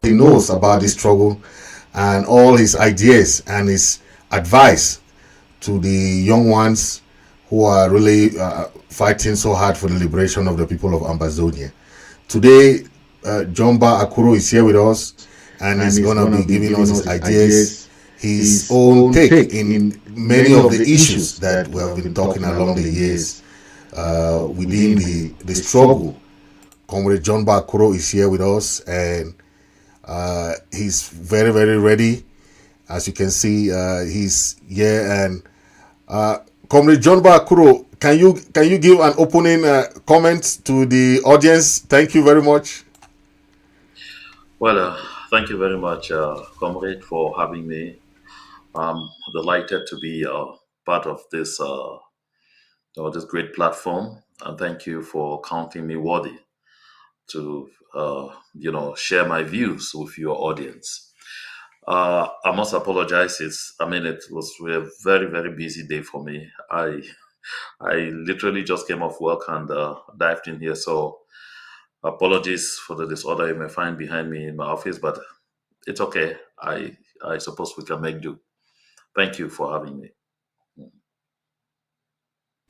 He knows about this struggle and all his ideas and his advice to the young ones who are really fighting so hard for the liberation of the people of Ambazonia. Today, Jomba Akuro is here with us, and he's going to be giving us his ideas, his own take in many of the issues that we have been talking along the years within the struggle. Comrade Jomba Akuro is here with us, and he's very, very ready. As you can see, he's here. And Comrade Jomba Akuro, can you give an opening comment to the audience? Thank you very much. Well, thank you very much, Comrade, for having me. I'm delighted to be part of this this great platform, and thank you for counting me worthy to share my views with your audience. I must apologize. It was a very, very busy day for me. I literally just came off work and dived in here. So apologies for the disorder you may find behind me in my office, but it's okay. I suppose we can make do. Thank you for having me.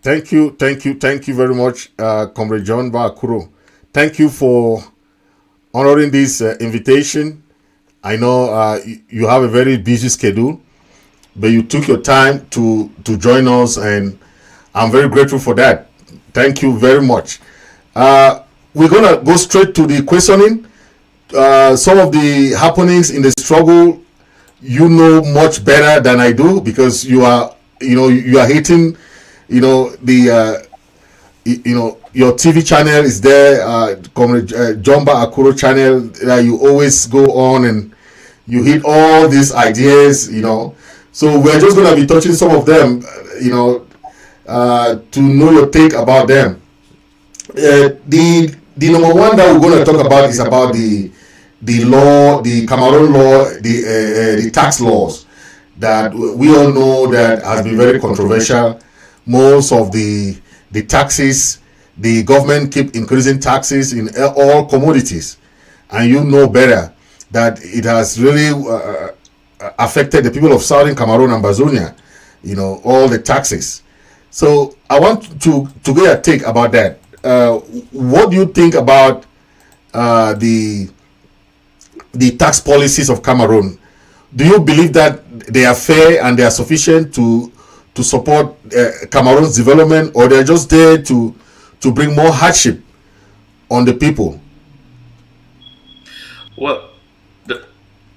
Thank you very much, Comrade Jomba Akuro. Thank you for honoring this invitation. I know you have a very busy schedule, but you took your time to join us, and I'm very grateful for that. Thank you very much. We're going to go straight to the questioning. Some of the happenings in the struggle, you know much better than I do, because you are hitting, your TV channel is there, Comrade Jomba Akuro channel, that you always go on and you hit all these ideas, So we're just going to be touching some of them, to know your take about them. The number one that we're going to talk about is about the law, the Cameroon law, the tax laws that we all know that has been very controversial. Most of the taxes, the government keep increasing taxes in all commodities, and you know better that it has really affected the people of Southern Cameroon-Ambazonia, all the taxes. So I want to get a take about that. What do you think about the tax policies of Cameroon? Do you believe that they are fair and they are sufficient to support Cameroon's development, or they're just there to bring more hardship on the people? Well, the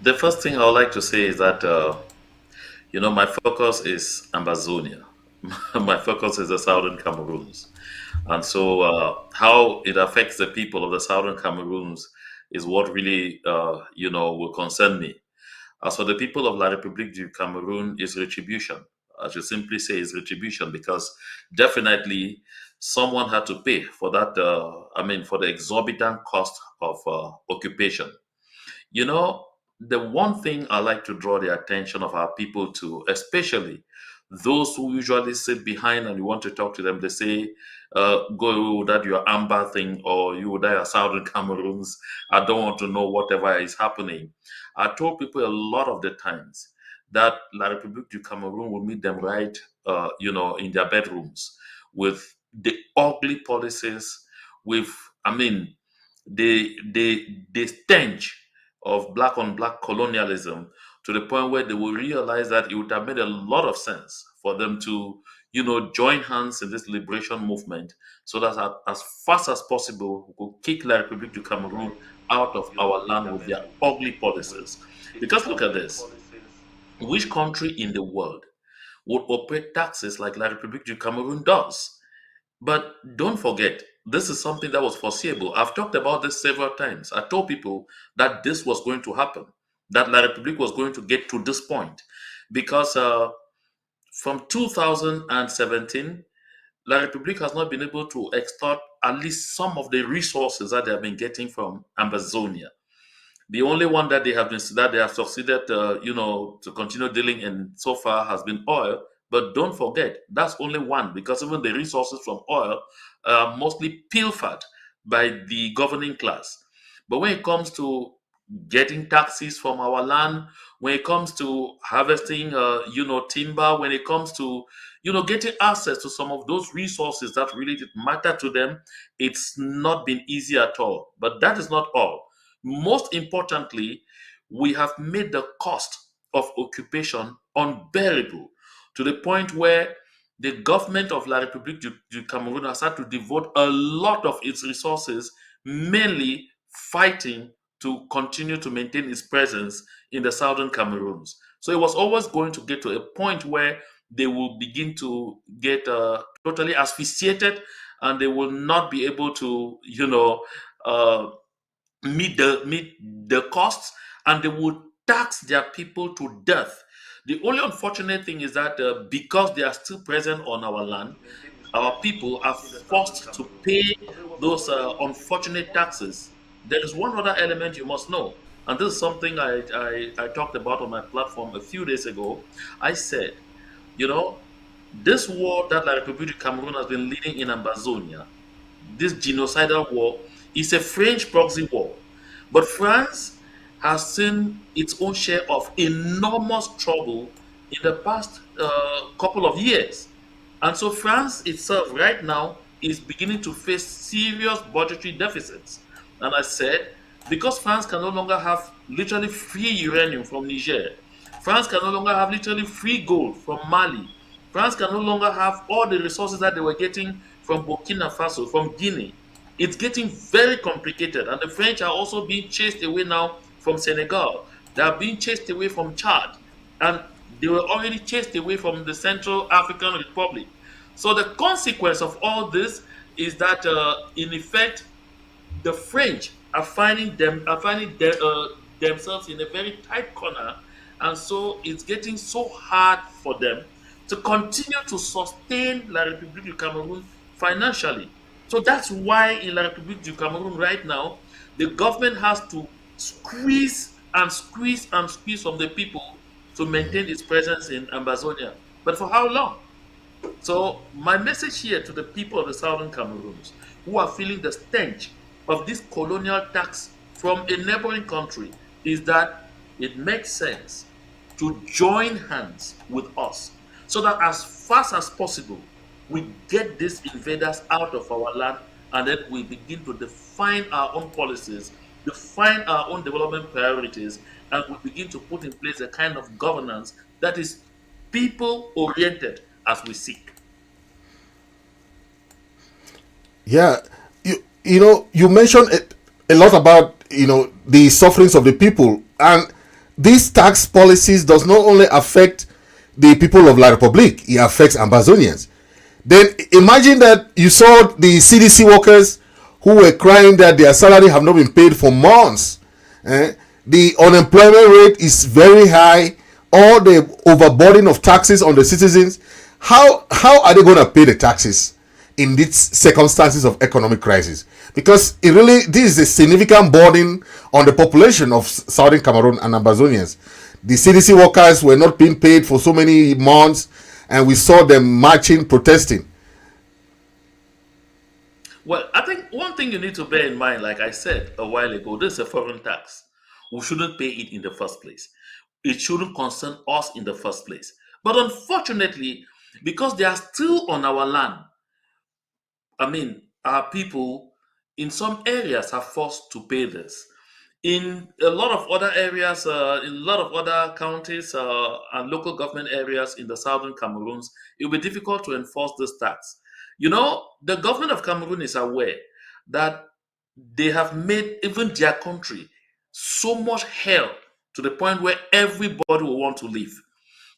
the first thing I would like to say is that my focus is Ambazonia. My focus is the Southern Cameroons, and so how it affects the people of the Southern Cameroons is what really will concern me. As for the people of La République du Cameroon, is retribution. I should simply say is retribution because definitely someone had to pay for that. For the exorbitant cost of occupation. You know, the one thing I like to draw the attention of our people to, especially those who usually sit behind and you want to talk to them, they say, go that your Amber thing or you that are Southern Cameroons. I don't want to know whatever is happening. I told people a lot of the times that La République du Cameroon will meet them right, in their bedrooms with the ugly policies, with, I mean, the stench of black on black colonialism to the point where they will realize that it would have made a lot of sense for them to, join hands in this liberation movement so that as fast as possible we could kick La République du Cameroon out of our land with their ugly policies. Because look at this, which country in the world would operate taxes like La République du Cameroon does? But don't forget, this is something that was foreseeable. I've talked about this several times. I told people that this was going to happen, that La République was going to get to this point. Because from 2017, La République has not been able to extort at least some of the resources that they have been getting from Ambazonia. The only one that they have succeeded, to continue dealing in so far has been oil. But don't forget, that's only one because even the resources from oil are mostly pilfered by the governing class. But when it comes to getting taxes from our land, when it comes to harvesting, timber, when it comes to, getting access to some of those resources that really did matter to them, it's not been easy at all. But that is not all. Most importantly, we have made the cost of occupation unbearable to the point where the government of La République du Cameroon has had to devote a lot of its resources mainly fighting to continue to maintain its presence in the southern Cameroons. So it was always going to get to a point where they will begin to get totally asphyxiated and they will not be able to, uh, meet the costs, and they would tax their people to death. The only unfortunate thing is that because they are still present on our land, our people are forced to pay those unfortunate taxes. There is one other element you must know, and this is something I talked about on my platform a few days ago. I said, you know, this war that La République du Cameroon has been leading in Ambazonia, this genocidal war, is a French proxy war. But France has seen its own share of enormous trouble in the past couple of years. And so France itself right now is beginning to face serious budgetary deficits. And I said, because France can no longer have literally free uranium from Niger, France can no longer have literally free gold from Mali, France can no longer have all the resources that they were getting from Burkina Faso, from Guinea. It's getting very complicated, and the French are also being chased away now from Senegal. They are being chased away from Chad, and they were already chased away from the Central African Republic. So the consequence of all this is that, in effect, the French are finding themselves in a very tight corner, and so it's getting so hard for them to continue to sustain La République du Cameroon financially. So that's why in La République du Cameroon right now, the government has to squeeze and squeeze and squeeze from the people to maintain its presence in Ambazonia. But for how long? So my message here to the people of the Southern Cameroons who are feeling the stench of this colonial tax from a neighboring country is that it makes sense to join hands with us so that as fast as possible we get these invaders out of our land, and then we begin to define our own policies, define our own development priorities, and we begin to put in place a kind of governance that is people oriented as we seek. Yeah, you. you mentioned a lot about the sufferings of the people, and these tax policies does not only affect the people of La Republique, it affects Ambazonians. Then imagine that you saw the CDC workers who were crying that their salary have not been paid for months. Eh? The unemployment rate is very high. All the overburden of taxes on the citizens. How are they going to pay the taxes in these circumstances of economic crisis? Because this is a significant burden on the population of Southern Cameroon and Ambazonians. The CDC workers were not being paid for so many months, and we saw them marching, protesting. Well, I think one thing you need to bear in mind, like I said a while ago, this is a foreign tax. We shouldn't pay it in the first place. It shouldn't concern us in the first place. But unfortunately, because they are still on our land, our people in some areas are forced to pay this. In a lot of other areas, in a lot of other counties and local government areas in the southern Cameroons, it will be difficult to enforce this tax. The government of Cameroon is aware that they have made even their country so much hell to the point where everybody will want to leave.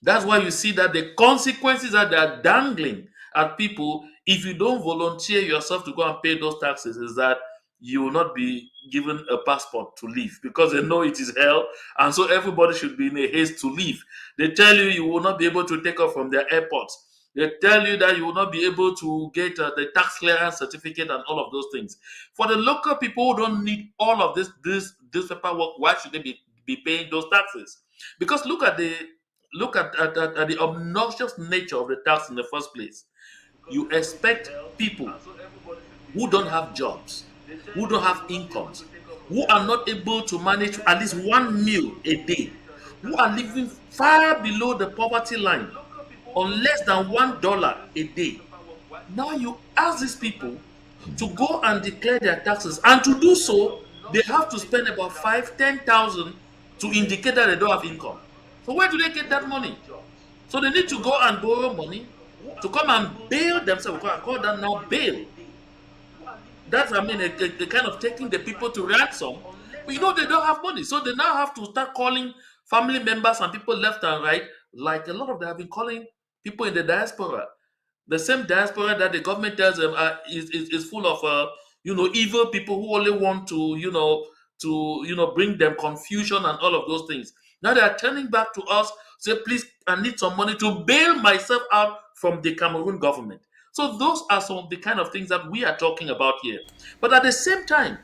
That's why you see that the consequences that they are dangling at people if you don't volunteer yourself to go and pay those taxes is that you will not be given a passport to leave because they know it is hell, and so everybody should be in a haste to leave. They tell you will not be able to take off from their airports. They tell you that you will not be able to get the tax clearance certificate and all of those things. For the local people who don't need all of this paperwork, why should they be paying those taxes? Because look at the obnoxious nature of the tax in the first place. You expect people who don't have jobs, who don't have incomes, who are not able to manage at least one meal a day, who are living far below the poverty line on less than $1 a day. Now you ask these people to go and declare their taxes, and to do so, they have to spend about 5, 10,000 to indicate that they don't have income. So where do they get that money? So they need to go and borrow money to come and bail themselves. I call that now bail. That's a kind of taking the people to ransom. But they don't have money, so they now have to start calling family members and people left and right. Like a lot of them have been calling people in the diaspora, the same diaspora that the government tells them is full of evil people who only want to bring them confusion and all of those things. Now they are turning back to us, say, please, I need some money to bail myself out from the Cameroon government. So those are some of the kind of things that we are talking about here. But at the same time,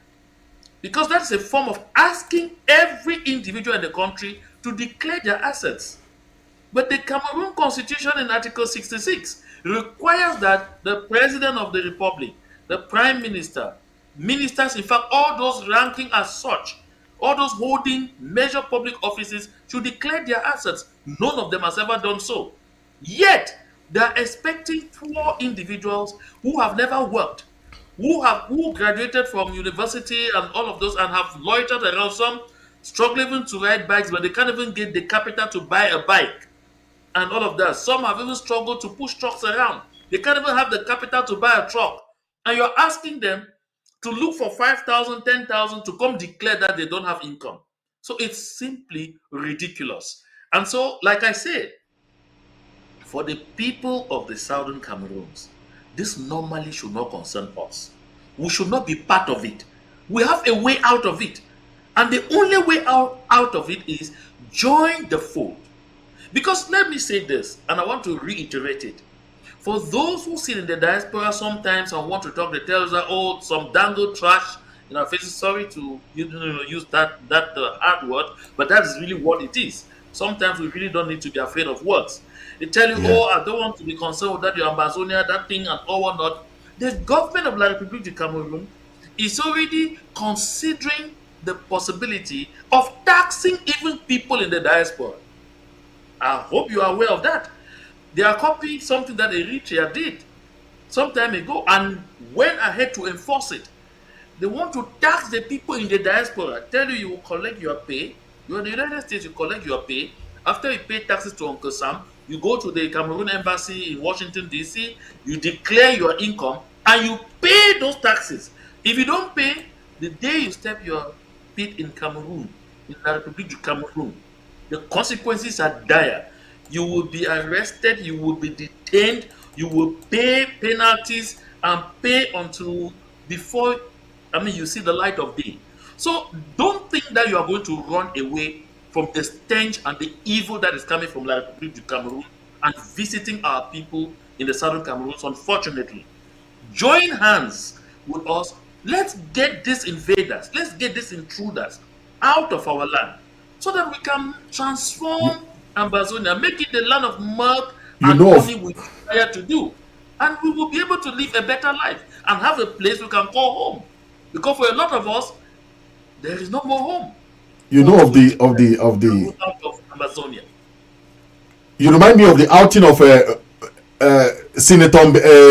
because that's a form of asking every individual in the country to declare their assets. But the Cameroon Constitution in Article 66 requires that the President of the Republic, the Prime Minister, ministers, in fact, all those ranking as such, all those holding major public offices should declare their assets. None of them has ever done so. Yet, they are expecting poor individuals who have never worked, who graduated from university and all of those and have loitered around, some struggling even to ride bikes, but they can't even get the capital to buy a bike and all of that. Some have even struggled to push trucks around. They can't even have the capital to buy a truck. And you're asking them to look for 5,000, 10,000 to come declare that they don't have income. So it's simply ridiculous. And so, like I said, for the people of the Southern Cameroons, this normally should not concern us. We should not be part of it. We have a way out of it. And the only way out of it is join the fold. Because let me say this, and I want to reiterate it. For those who sit in the diaspora sometimes and want to talk, they tell us that, oh, some dangle trash in our faces. Sorry to use that hard word, but that is really what it is. Sometimes we really don't need to be afraid of words. They tell you, Yeah. oh, I don't want to be concerned with that, your Ambazonia, that thing, and all whatnot. The government of La République du Cameroon is already considering the possibility of taxing even people in the diaspora. I hope you are aware of that. They are copying something that Eritrea did some time ago and went ahead to enforce it. They want to tax the people in the diaspora. Tell you will collect your pay. You're in the United States, you collect your pay. After you pay taxes to Uncle Sam, you go to the Cameroon embassy in Washington, D.C., you declare your income, and you pay those taxes. If you don't pay, the day you step your feet in Cameroon, in La République du Cameroon, the consequences are dire. You will be arrested, you will be detained, you will pay penalties and pay until before, I mean, you see the light of day. So don't think that you are going to run away from the stench and the evil that is coming from La République du Cameroon and visiting our people in the southern Cameroons, unfortunately. Join hands with us. Let's get these invaders, let's get these intruders out of our land so that we can You, transform Ambazonia, make it the land of milk you and know honey of we desire to do. And we will be able to live a better life and have a place we can call home. Because for a lot of us, there is no more home you know once of we the decide to the move out of Amazonia. you remind me of the outing of Senator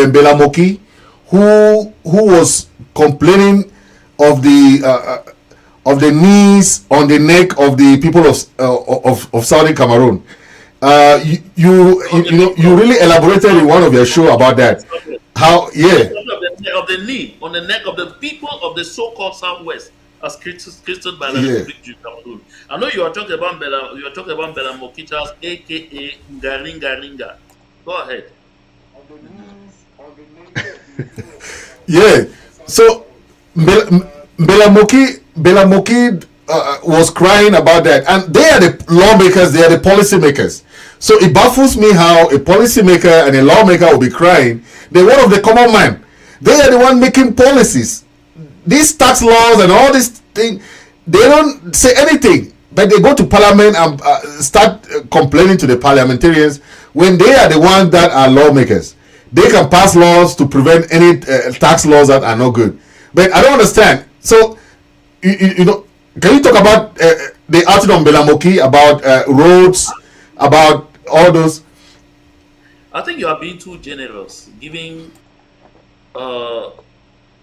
Belamoki, who was complaining of the knees on the neck of the people of Southern Cameroon. Of the You people really elaborated in one of your show about that. of How, Yes, yeah, of the knee, on the neck of the people of the so-called Southwest, as created by the yeah, Republic du Cameroon. I know you are talking about Bella, you are talking about Bella Mokitas, aka Ngaringa Ringa. Go ahead. yeah. So Belamoki was crying about that, and they are the lawmakers, they are the policymakers. So it baffles me how a policymaker and a lawmaker will be crying. They're one of the common man. They are the one making policies. These tax laws and all this thing, they don't say anything, but they go to parliament and start complaining to the parliamentarians when they are the ones that are lawmakers. They can pass laws to prevent any tax laws that are not good. But I don't understand. So you know, can you talk about the outing on Belamoki, about roads, about all those? I think you are being too generous, giving uh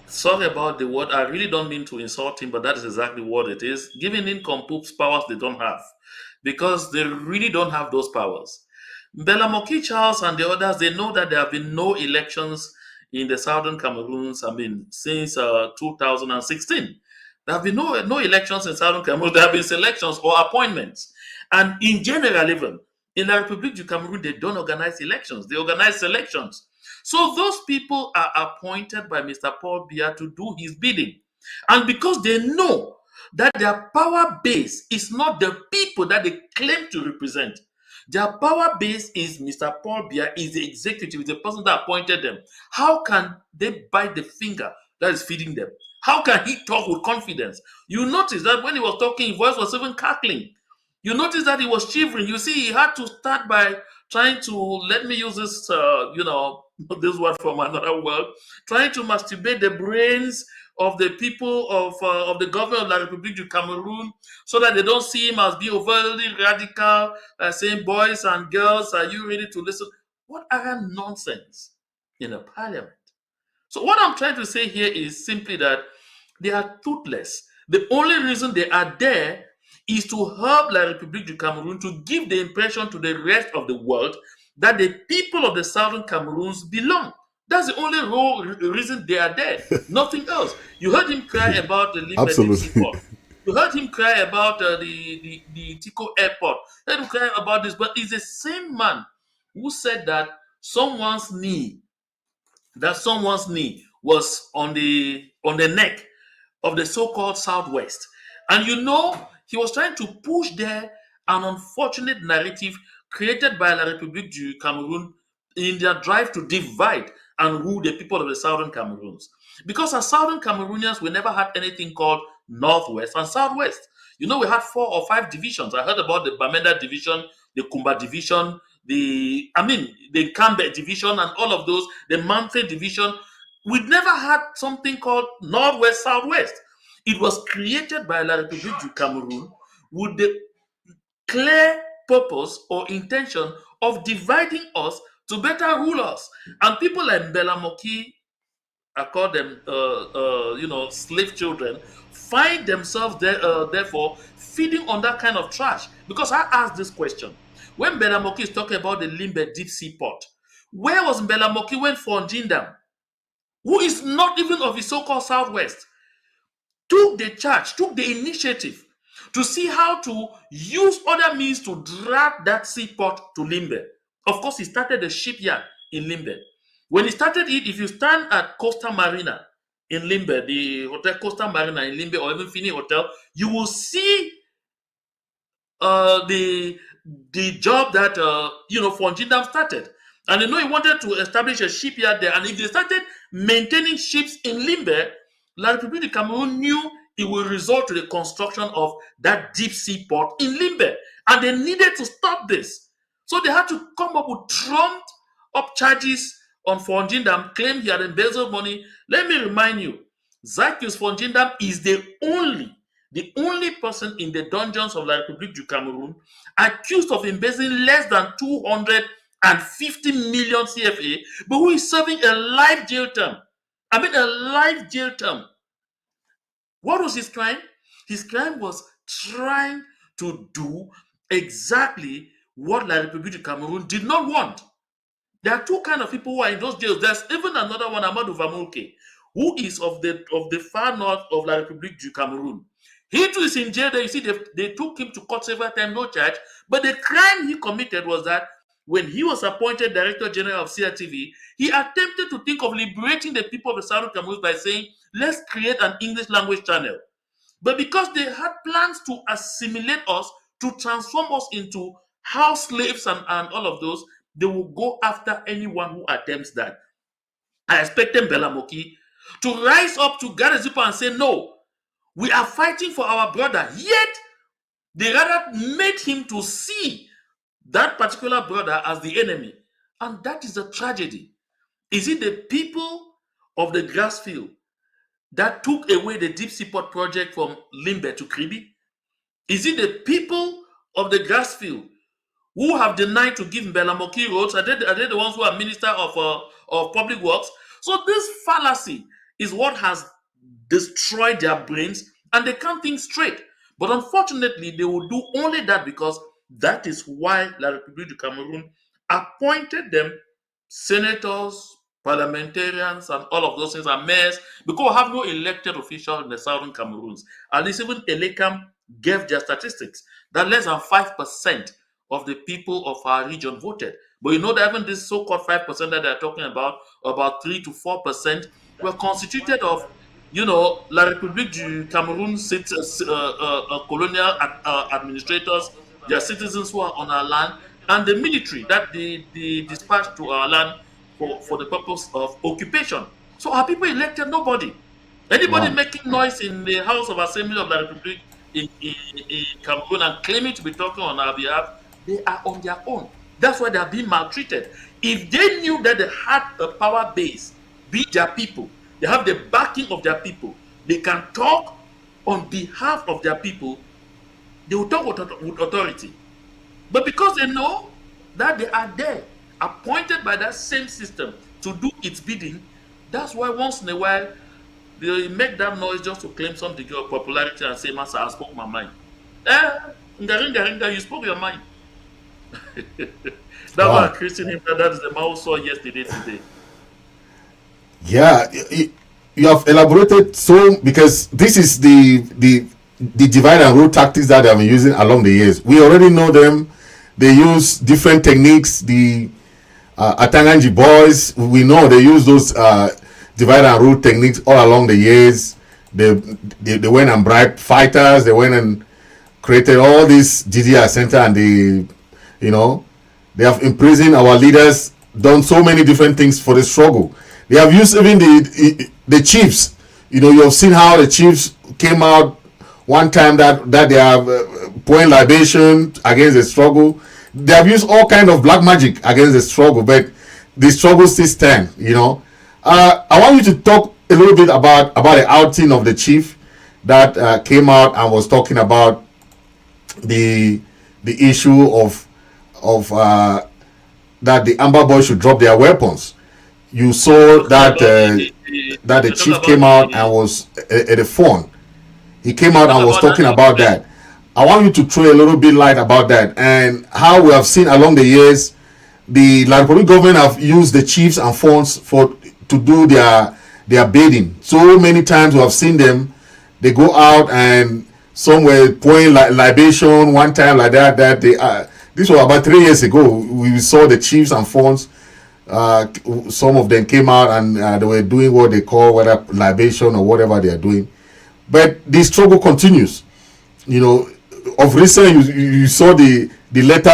sorry about the word. I really don't mean to insult him, but that is exactly what it is. Giving nincompoops powers they don't have because they really don't have those powers. Belamoki Charles and the others, they know that there have been no elections in the southern Cameroons, I mean, since 2016. There have been no elections in southern Cameroon. There have been selections or appointments. And in general, even in the Republic du Cameroon, they don't organize elections, they organize selections. So those people are appointed by Mr. Paul Biya to do his bidding. And because they know that their power base is not the people that they claim to represent, their power base is Mr. Paul Biya, is the executive, is the person that appointed them. How can they bite the finger that is feeding them? How can he talk with confidence? You notice that when he was talking, his voice was even cackling. You notice that he was shivering. You see, he had to start by trying to, let me use this, this word from another world, trying to masturbate the brains of the people of the government of La République du Cameroon so that they don't see him as being overly radical, saying, boys and girls, are you ready to listen? What arrant nonsense in a parliament. So what I'm trying to say here is simply that they are toothless. The only reason they are there is to help La République du Cameroon to give the impression to the rest of the world that the people of the southern Cameroons belong. That's the only reason they are there. Nothing else. You heard him cry about the Limbe Deep Sea Absolutely. Port. You heard him cry about the Tico Airport. You heard him cry about this, but it's the same man who said that someone's knee someone's knee was on the neck of the so-called Southwest. And you know, he was trying to push there an unfortunate narrative created by La République du Cameroon in their drive to divide and rule the people of the Southern Cameroons. Because as Southern Cameroonians, we never had anything called Northwest and Southwest. You know, we had 4 or 5 divisions. I heard about the Bamenda division, the Kumba division, the Cambe division, and all of those, the Mante division. We never had something called Northwest, Southwest. It was created by La République du Cameroon with the clear purpose or intention of dividing us to better rule us. And people like Belamoki, I call them, slave children, find themselves there, therefore feeding on that kind of trash. Because I asked this question when Belamoki is talking about the Limbe deep sea port, where was Belamoki when Fonjindam? who is not even of the so-called Southwest, took the charge, took the initiative to see how to use other means to drag that seaport to Limbe. Of course, he started a shipyard in Limbe. When he started it, if you stand at Costa Marina in Limbe, the hotel Costa Marina in Limbe, or even Fini Hotel, you will see the job that Fonjindam started. And he wanted to establish a shipyard there. And if they started maintaining ships in Limbe, La République du Cameroon knew it will result to the construction of that deep sea port in Limbe. And they needed to stop this. So they had to come up with trumped up charges on Fonjindam, claim he had embezzled money. Let me remind you, Zacchaeus Fonjindam is the only person in the dungeons of La République du Cameroon accused of embezzling less than 250 million CFA, but who is serving a life jail term. I mean, a life jail term. What was his crime? His crime was trying to do exactly what La République du Cameroon did not want. There are two kinds of people who are in those jails. There's even another one, Amadou Vamouke, who is of the far north of La République du Cameroon. He too is in jail there. You see, they took him to court several times, no charge. But the crime he committed was that when he was appointed Director General of CRTV, he attempted to think of liberating the people of the Southern Cameroon by saying, let's create an English language channel. But because they had plans to assimilate us, to transform us into house slaves and all of those, they will go after anyone who attempts that. I expected Belamoki to rise up to Garezipo and say, no, we are fighting for our brother. Yet, they rather made him to see that particular brother as the enemy. And that is a tragedy. Is it the people of the grass field that took away the deep seaport project from Limbe to Kribi? Is it the people of the grass field who have denied to give Mbelamoki roads? Are they the ones who are minister of public works? So this fallacy is what has destroyed their brains, and they can't think straight. But unfortunately, they will do only that because that is why La République du Cameroon appointed them senators, parliamentarians, and all of those things, and mayors, because we have no elected official in the Southern Cameroons. At least even Elekam gave their statistics that less than 5% of the people of our region voted. But you know that even this so-called 5% that they're talking about 3 to 4%, were constituted of, La République du Cameroon colonial administrators, their citizens who are on our land, and the military that they dispatched to our land for the purpose of occupation. So our people elected nobody. Anybody making noise in the House of Assembly of La République in Cameroon and claiming to be talking on our behalf, they are on their own. That's why they are being maltreated. If they knew that they had a power base, be their people, they have the backing of their people, they can talk on behalf of their people, they will talk with authority. But because they know that they are there, appointed by that same system to do its bidding, that's why once in a while they make that noise just to claim some degree of popularity and say, Master, I spoke my mind. Ngaringa, you spoke your mind. That's why I christened him that is the man who saw yesterday today. Yeah, you have elaborated so, because this is the divide and rule tactics that they have been using along the years. We already know them. They use different techniques. The Atanganji boys, we know they use those divide and rule techniques all along the years. They went and bribed fighters. They went and created all this GDR center, and they have imprisoned our leaders, done so many different things for the struggle. They have used even the chiefs. You have seen how the chiefs came out one time that they are pouring libation against the struggle. They have used all kind of black magic against the struggle, but the struggle still stand. I want you to talk a little bit about the outing of the chief that came out and was talking about the issue of that the Amber Boys should drop their weapons. You saw that the chief came out and was at the phone. He came out and was talking about that. I want you to throw a little bit light about that and how we have seen along the years the La Republic government have used the chiefs and phones to do their they are bathing. So many times we have seen them. They go out and some were pouring libation one time like that. That they this was about 3 years ago. We saw the chiefs and fawns. Some of them came out and they were doing what they call whether libation or whatever they are doing. But the struggle continues. You know, of recent you saw the letter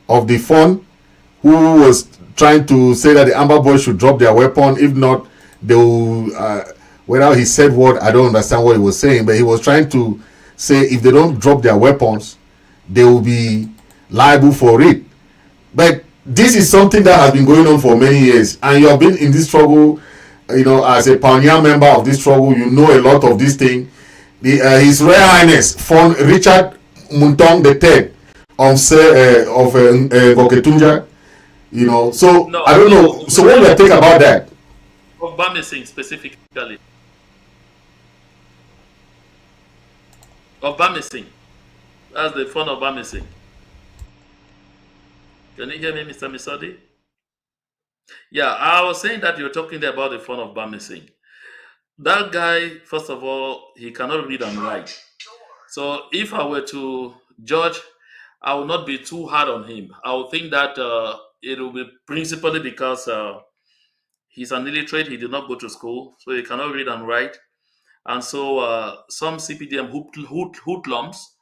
of the fund who was trying to say that the Amber Boys should drop their weapon. If not, they will. Whether he said what, I don't understand what he was saying, but he was trying to say if they don't drop their weapons, they will be liable for it. But this is something that has been going on for many years, and you have been in this struggle. You know, as a pioneer member of this struggle, you know a lot of this thing. His Royal Highness Fon Richard Muntong III of Goketunja. You know, so No, I don't know. So what do you think about that? of Bamising specifically. Of Bamising. That's the fun of Bamising. Can you hear me, Mr. Misodi? Yeah, I was saying that you're talking there about the fun of Bamising. That guy, first of all, he cannot read and write. So if I were to judge, I will not be too hard on him. I would think that it will be principally because he's an illiterate. He did not go to school, so he cannot read and write. And so some CPDM hoodlums,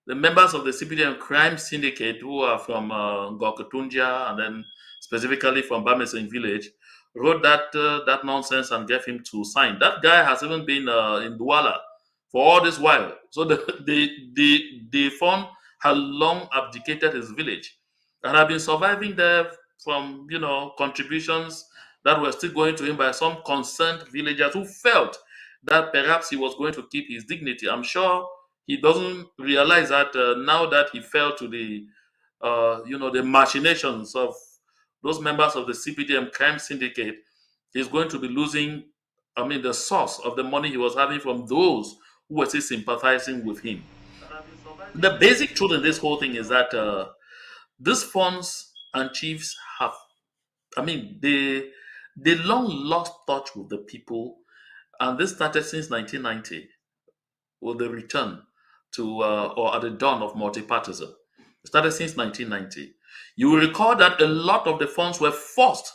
the members of the CPDM crime syndicate who are from Gokotunja and then specifically from Bamesing village, wrote that nonsense and gave him to sign. That guy has even been in Douala for all this while. So the fund had long abdicated his village and have been surviving there from contributions that were still going to him by some concerned villagers who felt that perhaps he was going to keep his dignity. I'm sure he doesn't realize that now that he fell to the machinations of those members of the CPDM crime syndicate, he's going to be losing, the source of the money he was having from those who were still sympathizing with him. The basic truth in this whole thing is that these funds and chiefs have, they long lost touch with the people, and this started since 1990 with the return to or at the dawn of multipartism. It started since 1990. You will recall that a lot of the funds were forced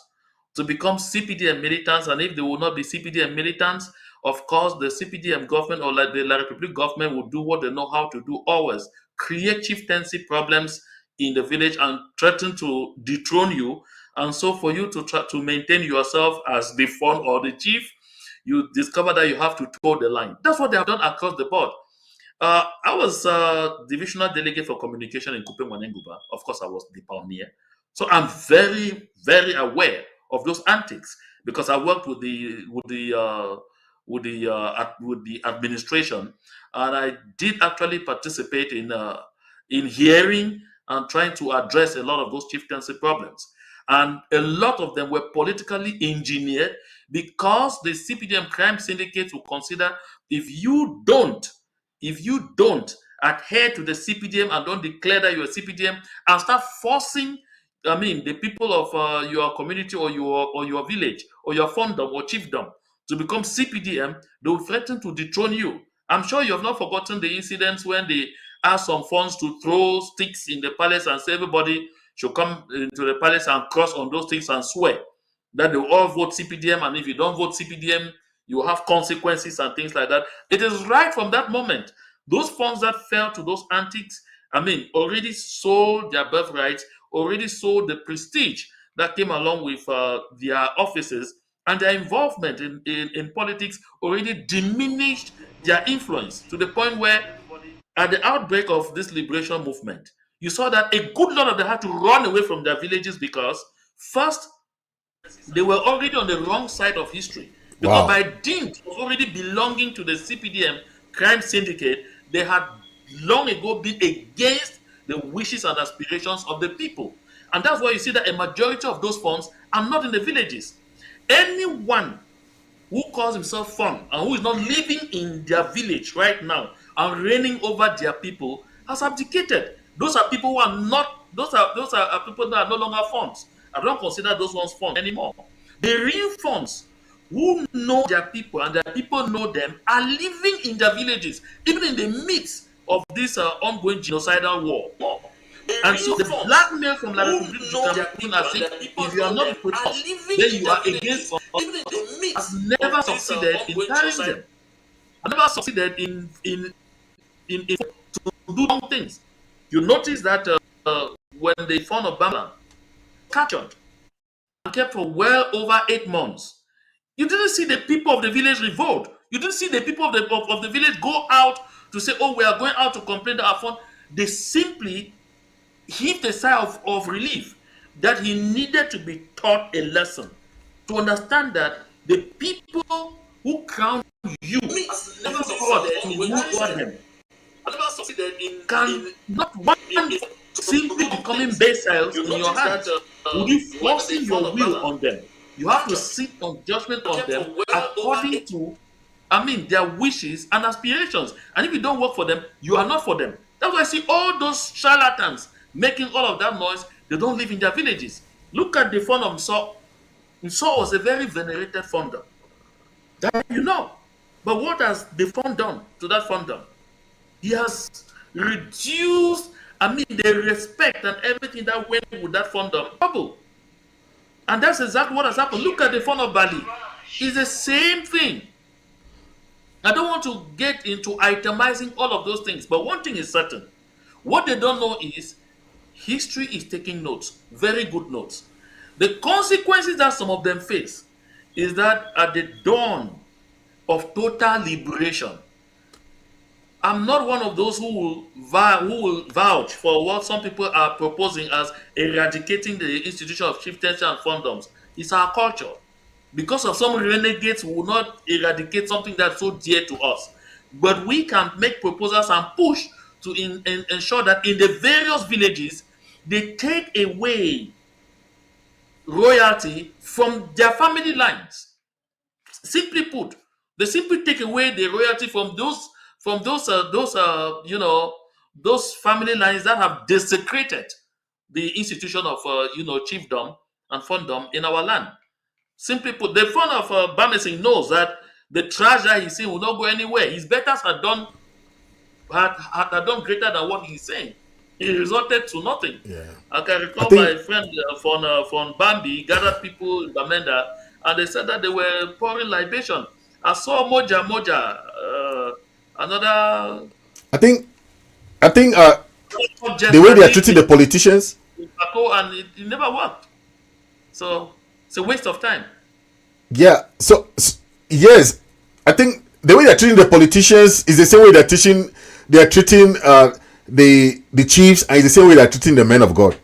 to become CPDM militants, and if they will not be CPDM militants, of course, the CPDM government or like the La Republic government will do what they know how to do always: create chieftaincy problems in the village and threaten to dethrone you. And so, for you to try to maintain yourself as the fund or the chief, you discover that you have to toe the line. That's what they have done across the board. I was divisional delegate for communication in Kupe Wanenguba. Of course, I was the pioneer. So I'm very, very aware of those antics because I worked with the administration, and I did actually participate in hearing and trying to address a lot of those chieftaincy problems. And a lot of them were politically engineered because the CPDM crime syndicates will consider if you don't adhere to the CPDM and don't declare that you're a CPDM and start forcing, the people of your community or your village or your fondom or chiefdom to become CPDM, they will threaten to dethrone you. I'm sure you have not forgotten the incidents when they asked some funds to throw sticks in the palace and say everybody should come into the palace and cross on those sticks and swear that they will all vote CPDM, and if you don't vote CPDM, you will have consequences and things like that. It is right from that moment. Those funds that fell to those antics, already sold their birthrights, already sold the prestige that came along with their offices, and their involvement in politics already diminished their influence to the point where, at the outbreak of this liberation movement, you saw that a good lot of them had to run away from their villages because, first, they were already on the wrong side of history. Because Wow. by dint of already belonging to the CPDM crime syndicate, they had long ago been against the wishes and aspirations of the people. And that's why you see that a majority of those funds are not in the villages. Anyone who calls himself fun and who is not living in their village right now and reigning over their people has abdicated. Those are people who are not, those are people that are no longer funds. I don't consider those ones funds anymore. The real funds who know their people and their people know them are living in their villages, even in the midst of this ongoing genocidal war. And so the blackmail from La République du Cameroon as if you are not with us, then you are against us, has never succeeded in carrying them. Never succeeded in to do wrong things. You notice that when they found Obama captured and kept for well over 8 months, you didn't see the people of the village revolt. You didn't see the people of the village go out to say, "Oh, we are going out to complain that our fund." They simply heaved a sigh of relief that he needed to be taught a lesson to understand that the people who crown you as never can not one simply becoming bases in your hands. Will be forcing your will on them. You have to sit on judgment on them according to, their wishes and aspirations. And if you don't work for them, you are not for them. That's why I see all those charlatans making all of that noise. They don't live in their villages. Look at the fund of Mso. Mso was a very venerated founder. That you know. But what has the fund done to that founder? He has reduced, the respect and everything that went with that founder. Bubble. And that's exactly what has happened. Look at the fund of Bali. It's the same thing. I don't want to get into itemizing all of those things, but one thing is certain. What they don't know is history is taking notes, very good notes. The consequences that some of them face is that at the dawn of total liberation, I'm not one of those who will vouch for what some people are proposing as eradicating the institution of chieftaincy and fiefdoms. It's our culture. Because of some renegades who will not eradicate something that's so dear to us. But we can make proposals and push to ensure that in the various villages, they take away royalty from their family lines. Simply put, they simply take away the royalty from those family lines that have desecrated the institution of chiefdom and fiefdom in our land. Simply put, the founder of Bamesing knows that the trash that he's saying will not go anywhere. His betters had done greater than what he's saying. It resulted to nothing. Yeah. I can recall my friend from Bambi gathered people in Bamenda, and they said that they were pouring libation. I saw Moja, another. I think the way they are treating the politicians, and it never worked. So it's a waste of time. Yeah. So yes, I think the way they're treating the politicians is the same way they're treating the chiefs, and it's the same way they're treating the men of God.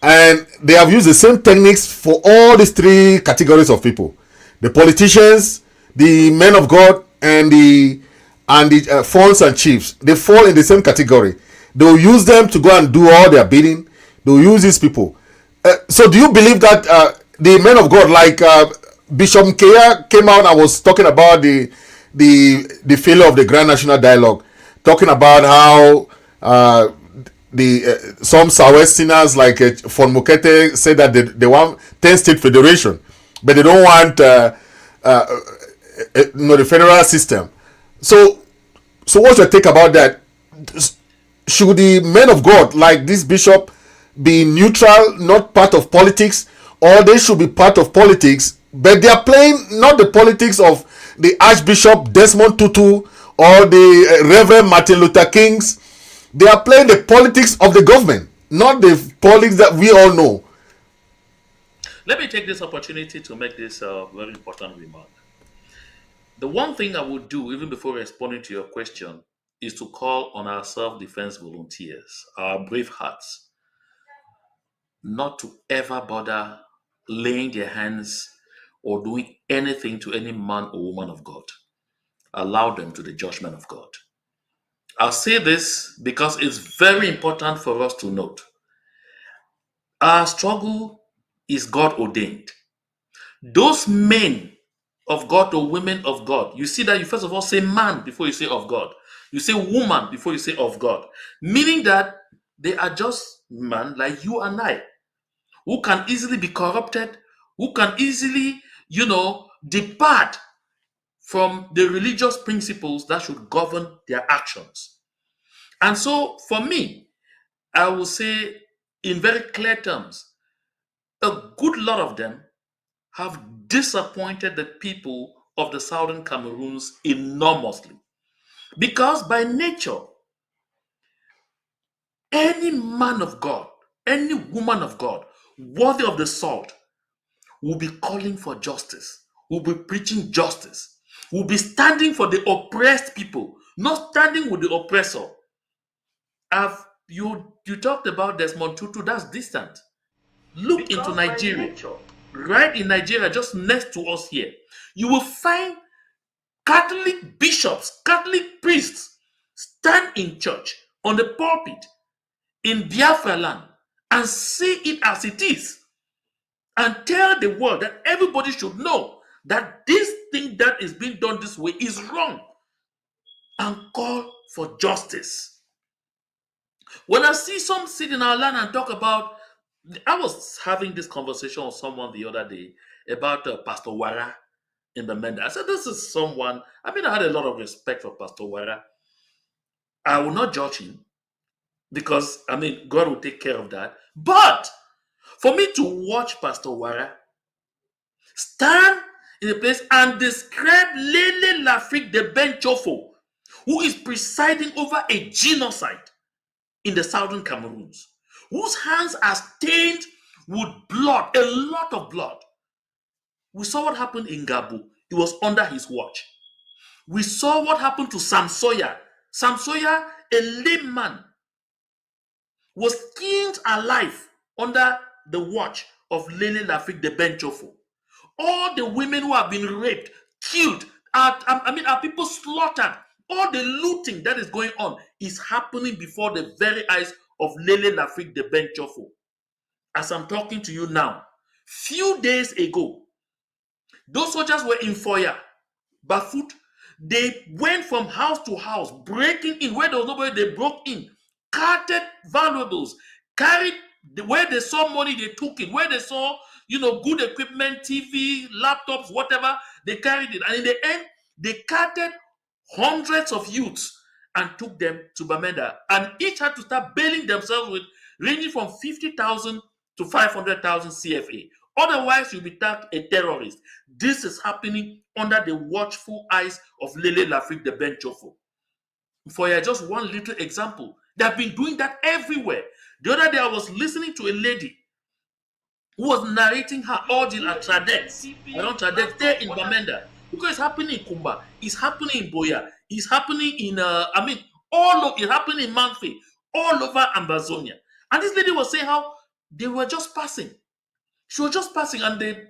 And they have used the same techniques for all these three categories of people: the politicians, the men of God, and the fonts and chiefs. They fall in the same category. They'll use them to go and do all their bidding. They'll use these people. So do you believe that the men of God, like Bishop Mkeya, came out and was talking about the failure of the Grand National Dialogue, talking about how some Southwesterners like Von Mukete said that they want 10-state federation, but they don't want the federal system. So what's your take about that? Should the men of God like this bishop be neutral, not part of politics, or they should be part of politics, but they are playing not the politics of the Archbishop Desmond Tutu or the Reverend Martin Luther Kings? They are playing the politics of the government, not the politics that we all know. Let me take this opportunity to make this very important remark. The one thing I would do, even before responding to your question, is to call on our self-defense volunteers, our brave hearts, not to ever bother laying their hands or doing anything to any man or woman of God. Allow them to the judgment of God. I'll say this because it's very important for us to note. Our struggle is God ordained. Those men of God or women of God, you see that you first of all say man before you say of God. You say woman before you say of God. Meaning that they are just man like you and I, who can easily be corrupted, who can easily, depart from the religious principles that should govern their actions. And so, for me, I will say in very clear terms, a good lot of them have disappointed the people of the Southern Cameroons enormously. Because by nature, any man of God, any woman of God, worthy of the salt, will be calling for justice, will be preaching justice, will be standing for the oppressed people, not standing with the oppressor. You talked about Desmond Tutu, that's distant. Look into Nigeria. Right in Nigeria, just next to us here, you will find Catholic bishops, Catholic priests stand in church on the pulpit in Biafra land and see it as it is and tell the world that everybody should know that this thing that is being done this way is wrong and call for justice. When I see some sit in our land and talk about, I was having this conversation with someone the other day about Pastor Wara in the Menda. I said, this is someone, I mean, I had a lot of respect for Pastor Wara. I will not judge him because, I mean, God will take care of that. But for me to watch Pastor Wara stand in a place and describe Lele Lafrique de Benchofo, who is presiding over a genocide in the Southern Cameroons, whose hands are stained with blood, a lot of blood. We saw what happened in Gabu. It was under his watch. We saw what happened to Sam Sawyer. Sam Sawyer, a lame man, was skinned alive under the watch of Lele Lafrique de Benchofo. All the women who have been raped, killed, are people slaughtered. All the looting that is going on is happening before the very eyes of Lele Lafrique de Benchofo. As I'm talking to you now, few days ago, those soldiers were in Foya, Bafoot. They went from house to house, breaking in. Where there was nobody, they broke in, carted valuables, carried where they saw money, they took it. Where they saw, good equipment, TV, laptops, whatever, they carried it. And in the end, they carted hundreds of youths and took them to Bamenda. And each had to start bailing themselves with ranging from 50,000 to 500,000 CFA. Otherwise, you'll be tagged a terrorist. This is happening under the watchful eyes of Lele Lafrique de Benchofo. For just one little example, they have been doing that everywhere. The other day, I was listening to a lady who was narrating her ordeal at Tradex, around Tradex, there in Bamenda. Because it's happening in Kumba, it's happening in Boya, it's happening in, it's happening in Manfe, all over Ambazonia. And this lady was saying how they were just passing. She was just passing, and the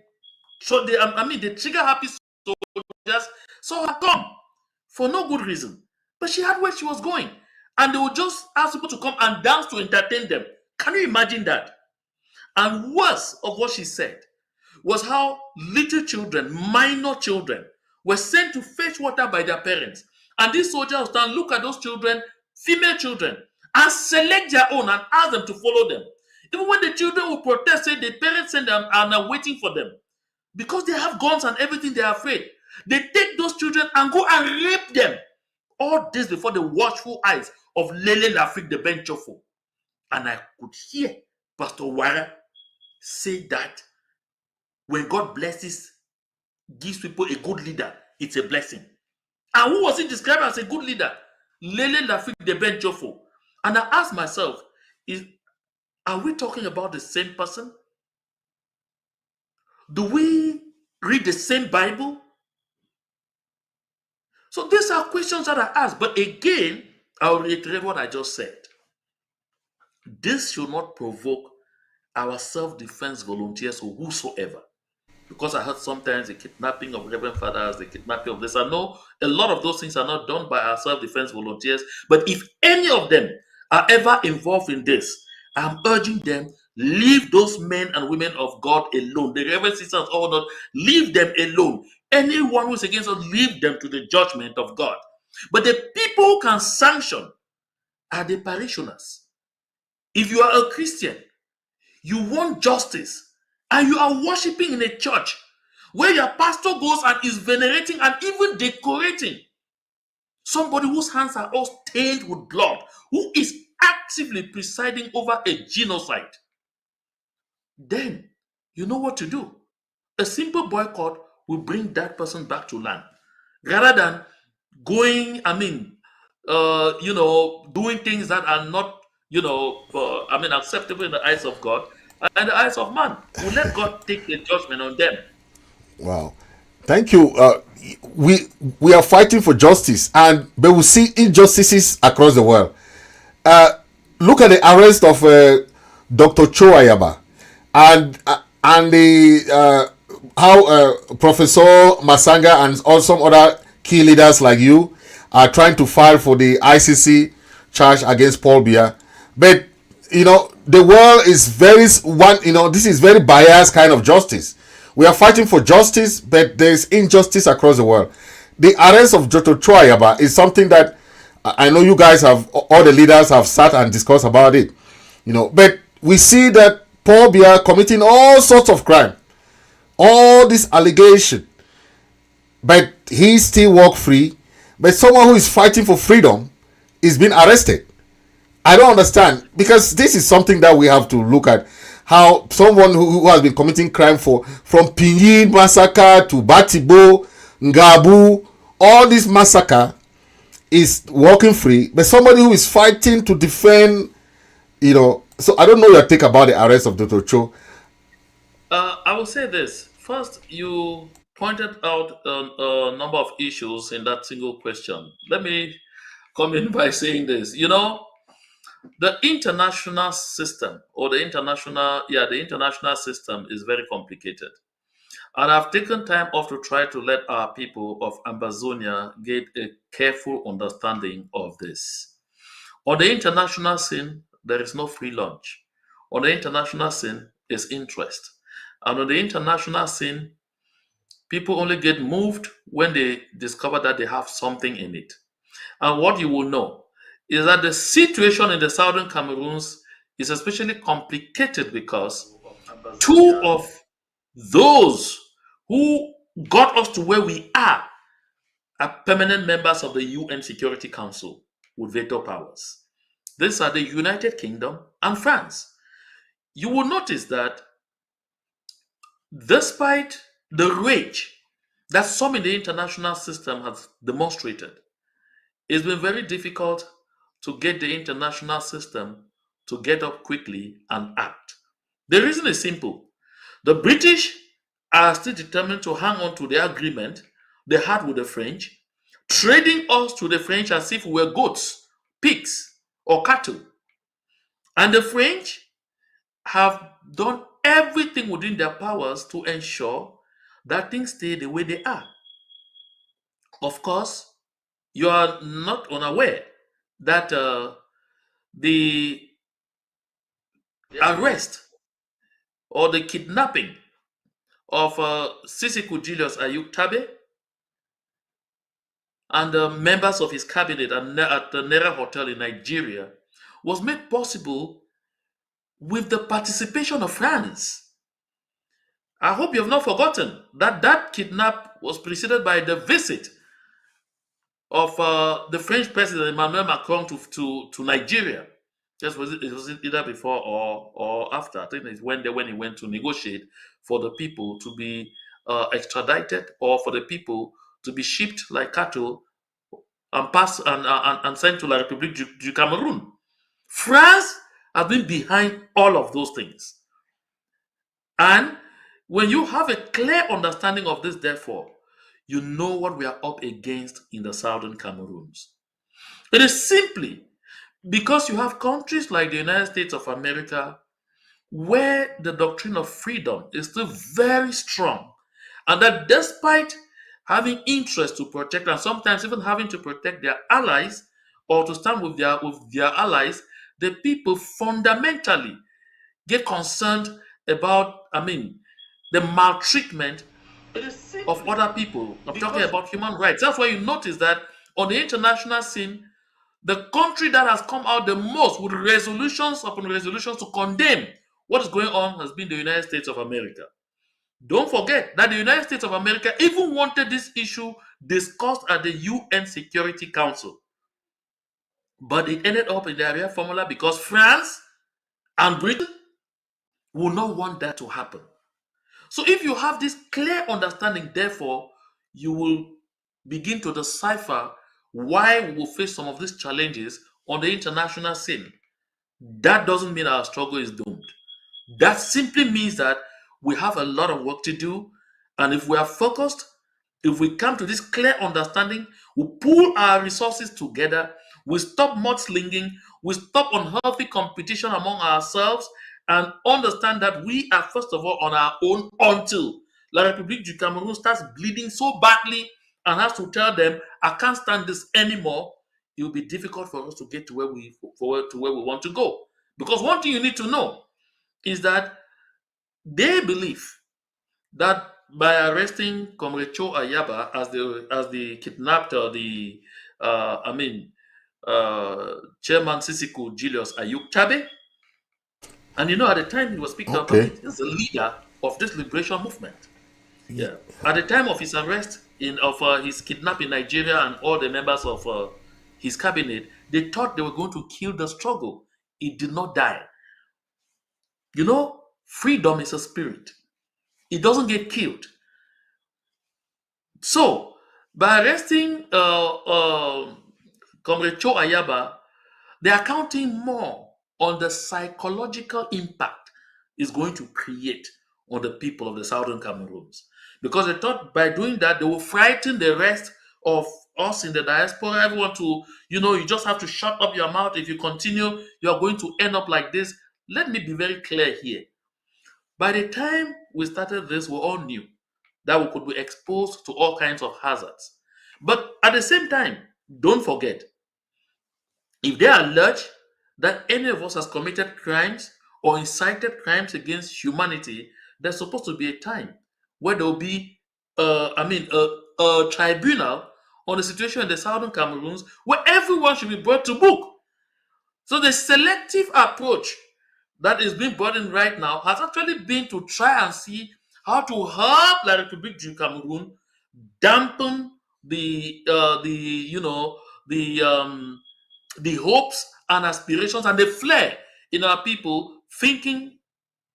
trigger happy soldiers saw her come for no good reason. But she had where she was going. And they would just ask people to come and dance to entertain them. Can you imagine that? And worse of what she said was how little children, minor children, were sent to fetch water by their parents. And these soldiers would stand, look at those children, female children, and select their own and ask them to follow them. Even when the children will protest, say the parents send them and are waiting for them. Because they have guns and everything, they are afraid. They take those children and go and rape them. All this before the watchful eyes of Lele Lafrique de Benchofo. And I could hear Pastor Wara say that when God blesses, gives people a good leader, it's a blessing. And who was he described as a good leader? Lele Lafrique de Benchofo. And I asked myself, are we talking about the same person? Do we read the same Bible? So these are questions that I ask. But again, I'll reiterate what I just said. This should not provoke our self-defense volunteers or whosoever. Because I heard sometimes the kidnapping of Reverend Fathers, the kidnapping of this. I know a lot of those things are not done by our self-defense volunteers. But if any of them are ever involved in this, I'm urging them, leave those men and women of God alone. The Reverend Sisters, all not, leave them alone. Anyone who is against us, leave them to the judgment of God. But the people who can sanction are the parishioners. If you are a Christian, you want justice, and you are worshiping in a church where your pastor goes and is venerating and even decorating somebody whose hands are all stained with blood, who is actively presiding over a genocide, then you know what to do. A simple boycott will bring that person back to land rather than going, doing things that are not, acceptable in the eyes of God and the eyes of man. We'll let God take the judgment on them. Wow, thank you. We we are fighting for justice, and but we see injustices across the world. Uh, Look at the arrest of Dr. Cho Ayaba, and the how Professor Masanga and all some other key leaders like you are trying to file for the ICC charge against Paul Biya. But the world is very one. This is very biased kind of justice. We are fighting for justice, but there is injustice across the world. The arrest of Dr. Cho Ayaba is something that I know you guys have, all the leaders have sat and discussed about it. But we see that Paul Biya committing all sorts of crime, all this allegation, but he still walk free. But someone who is fighting for freedom is being arrested. I don't understand, because this is something that we have to look at. How someone who has been committing crime from Pinyin massacre to Batibo, Ngabu, all this massacre, is walking free, but somebody who is fighting to defend, So I don't know your take about the arrest of Dr. Cho. I will say this. First, you pointed out a number of issues in that single question. Let me come in by saying this. The international system, or the international system is very complicated. And I've taken time off to try to let our people of Ambazonia get a careful understanding of this. On the international scene, there is no free lunch. On the international scene is interest. And on the international scene, people only get moved when they discover that they have something in it. And what you will know is that the situation in the Southern Cameroons is especially complicated because two of those who got us to where we are permanent members of the UN Security Council with veto powers. These are the United Kingdom and France. You will notice that despite the rage that some in the international system have demonstrated, it's been very difficult to get the international system to get up quickly and act. The reason is simple. The British are still determined to hang on to the agreement they had with the French, trading us to the French as if we were goats, pigs, or cattle. And the French have done everything within their powers to ensure that things stay the way they are. Of course, you are not unaware that the arrest or the kidnapping of Sisiku Julius Ayuk Tabe and members of his cabinet at the Nera Hotel in Nigeria was made possible with the participation of France. I hope you have not forgotten that that kidnap was preceded by the visit of the French President Emmanuel Macron to Nigeria. It was either before or after. I think it's when he went to negotiate for the people to be extradited, or for the people to be shipped like cattle and pass and sent to La République du Cameroun. France has been behind all of those things. And when you have a clear understanding of this, therefore, you know what we are up against in the Southern Cameroons. It is simply because you have countries like the United States of America where the doctrine of freedom is still very strong, and that despite having interest to protect and sometimes even having to protect their allies or to stand with their allies, the people fundamentally get concerned about, the maltreatment of other people. I'm talking about human rights. That's why you notice that on the international scene, the country that has come out the most with resolutions upon resolutions to condemn what is going on has been the United States of America. Don't forget that the United States of America even wanted this issue discussed at the UN Security Council. But it ended up in the area formula because France and Britain will not want that to happen. So if you have this clear understanding, therefore, you will begin to decipher why we will face some of these challenges on the international scene. That doesn't mean our struggle is doomed. That simply means that we have a lot of work to do. And if we are focused, if we come to this clear understanding, we pull our resources together, we stop mudslinging, we stop unhealthy competition among ourselves, and understand that we are, first of all, on our own until La République du Cameroon starts bleeding so badly and has to tell them, I can't stand this anymore. It will be difficult for us to get to where we want to go. Because one thing you need to know is that they believe that by arresting Comrade Cho Ayaba as the kidnapped or the Chairman Sisiku Julius Ayuk Chabe, and at the time he was Speaker of Okay. Parliament, he was the leader of this liberation movement. Yeah. At the time of his arrest of his kidnapping in Nigeria and all the members of his cabinet, they thought they were going to kill the struggle. It did not die. Freedom is a spirit. It doesn't get killed. So, by arresting Comrade Cho Ayaba, they are counting more on the psychological impact it's going to create on the people of the Southern Cameroons. Because they thought by doing that, they will frighten the rest of us in the diaspora. Everyone you just have to shut up your mouth. If you continue, you are going to end up like this. Let me be very clear here. By the time we started this, we all knew that we could be exposed to all kinds of hazards. But at the same time, don't forget, if they allege that any of us has committed crimes or incited crimes against humanity, there's supposed to be a time where there will be, a tribunal on the situation in the Southern Cameroons where everyone should be brought to book. So the selective approach that is being brought in right now has actually been to try and see how to help La République du Cameroon dampen the hopes and aspirations and the flair in our people, thinking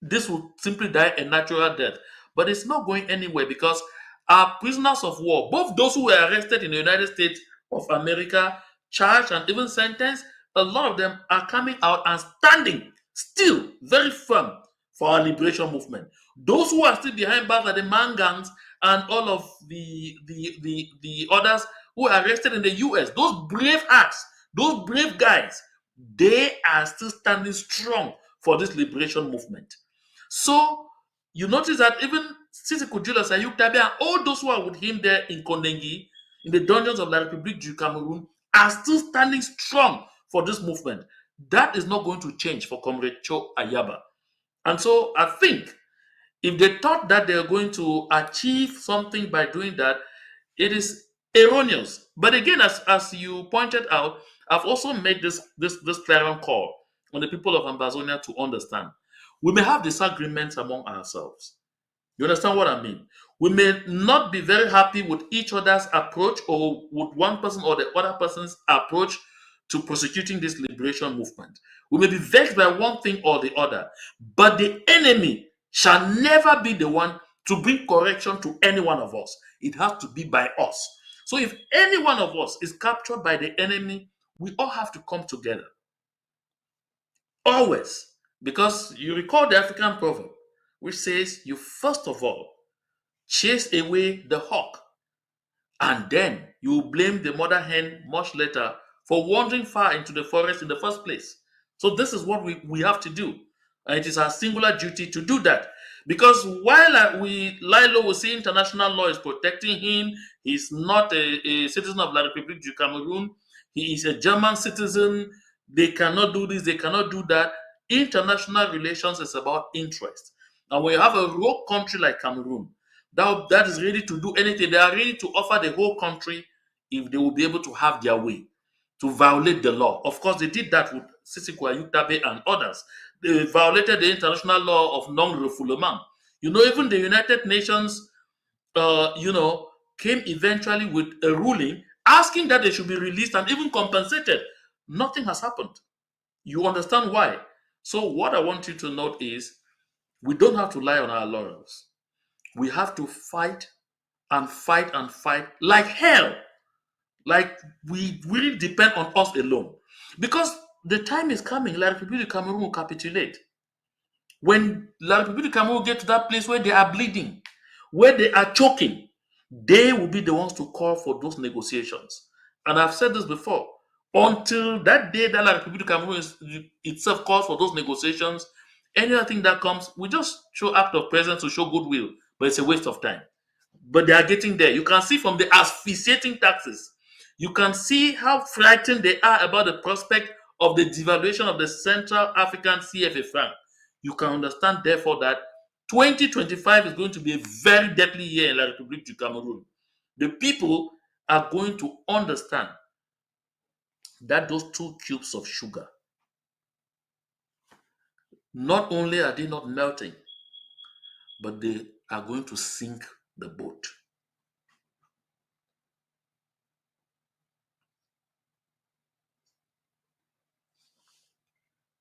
this will simply die a natural death. But it's not going anywhere because our prisoners of war, both those who were arrested in the United States of America, charged and even sentenced, a lot of them are coming out and standing still very firm for our liberation movement. Those who are still behind bars are the Mangans and all of the others who are arrested in the US. Those brave hearts, those brave guys, they are still standing strong for this liberation movement. So you notice that even Sisiku Julius Ayuk Tabe and all those who are with him there in Kondengi, in the dungeons of La République du Cameroon, are still standing strong for this movement. That is not going to change for Comrade Cho Ayaba. And so I think if they thought that they're going to achieve something by doing that, it is erroneous. But again, as you pointed out, I've also made this clarion call on the people of Ambazonia to understand. We may have disagreements among ourselves. You understand what I mean? We may not be very happy with each other's approach or with one person or the other person's approach to prosecuting this liberation movement. We may be vexed by one thing or the other, but the enemy shall never be the one to bring correction to any one of us. It has to be by us. So if any one of us is captured by the enemy, we all have to come together. Always. Because you recall the African proverb, which says, you first of all chase away the hawk, and then you will blame the mother hen much later for wandering far into the forest in the first place. So this is what we have to do. And it is our singular duty to do that. Because while Lilo will say international law is protecting him, he's not a citizen of La République du Cameroon, he is a German citizen, they cannot do this, they cannot do that. International relations is about interest. And when you have a rogue country like Cameroon, that is ready to do anything, they are ready to offer the whole country if they will be able to have their way, to violate the law. Of course, they did that with Sisiku Ayuk Tabe and others. They violated the international law of non-refoulement. Even the United Nations, came eventually with a ruling asking that they should be released and even compensated. Nothing has happened. You understand why? So, what I want you to note is we don't have to lie on our laurels. We have to fight and fight and fight like hell. Like we really depend on us alone. Because the time is coming, La République du Cameroon will capitulate. When La République du Cameroon get to that place where they are bleeding, where they are choking, they will be the ones to call for those negotiations. And I've said this before. Until that day that La République du Cameroon itself calls for those negotiations, any other thing that comes, we just show act of presence to show goodwill, but it's a waste of time. But they are getting there. You can see from the asphyxiating taxes, you can see how frightened they are about the prospect of the devaluation of the Central African CFA franc. You can understand, therefore, that 2025 is going to be a very deadly year in La République du Cameroon. The people are going to understand that those 2 cubes of sugar, not only are they not melting, but they are going to sink the boat.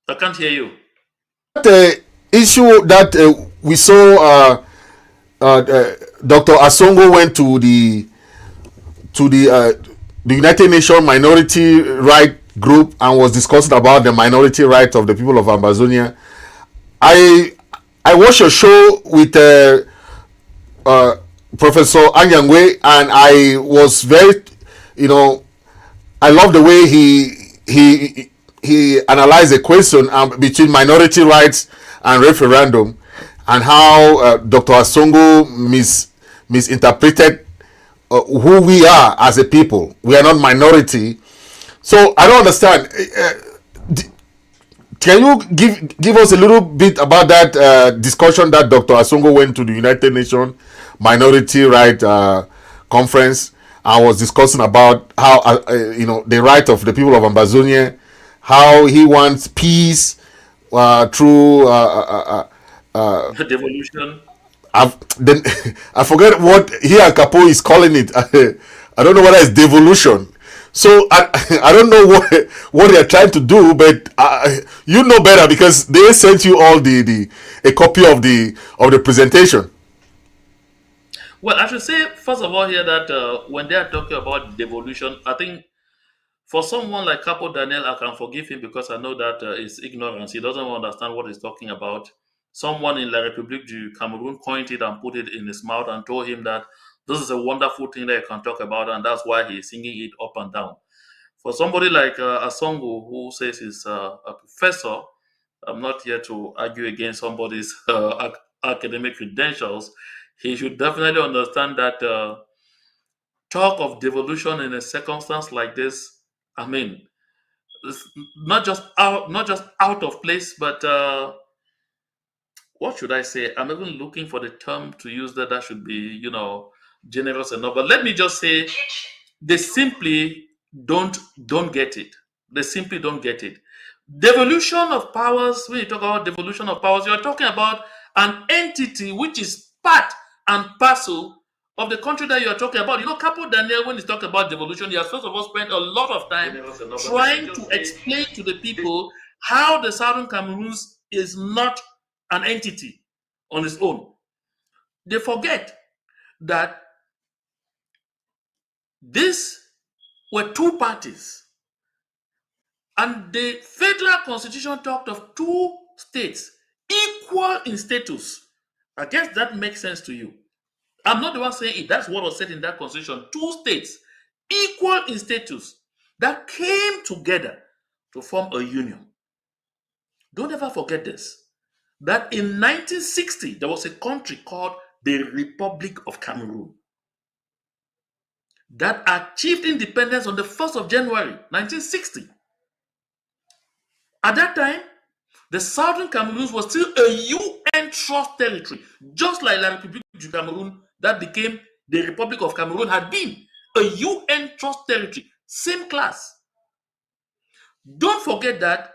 I can't hear you. The issue that we saw, Dr. Asongo went to the United Nations Minority Right Group and was discussing about the minority rights of the people of Ambazonia. I watched a show with Professor Anyangwe, and I was very, I love the way he analyzed the question between minority rights and referendum, and how Dr. Asongo misinterpreted who we are as a people. We are not minority. So I don't understand. Can you give us a little bit about that discussion that Dr. Asongo went to the United Nations Minority Right Conference and was discussing about how the right of the people of Ambazonia, how he wants peace through devolution. I forget what here Capo is calling it. I don't know whether it's devolution. So I don't know what they are trying to do, but you know better because they sent you all a copy of the presentation. Well, I should say first of all here that when they are talking about devolution, I think for someone like Capo Daniel, I can forgive him because I know that it's ignorance. He doesn't understand what he's talking about. Someone in La République du Cameroon coined it and put it in his mouth and told him that this is a wonderful thing that you can talk about, and that's why he's singing it up and down. For somebody like Asongo, who says he's a professor, I'm not here to argue against somebody's academic credentials. He should definitely understand that talk of devolution in a circumstance like this, I mean, it's not just out of place, but what should I say? I'm even looking for the term to use that should be, generous enough. But let me just say they simply don't get it. They simply don't get it. Devolution of powers, when you talk about devolution of powers, you're talking about an entity which is part and parcel of the country that you're talking about. Capo Daniel, when he's talking about devolution, he has first of all spent a lot of time trying to explain to the people how the Southern Cameroons is not an entity on its own. They forget that these were 2 parties. And the federal constitution talked of 2 states equal in status. I guess that makes sense to you. I'm not the one saying it. That's what was said in that constitution. 2 states equal in status that came together to form a union. Don't ever forget this. That in 1960, there was a country called the Republic of Cameroon that achieved independence on the 1st of January, 1960. At that time, the Southern Cameroons was still a UN trust territory, just like La République du Cameroon that became the Republic of Cameroon had been a UN trust territory, same class. Don't forget that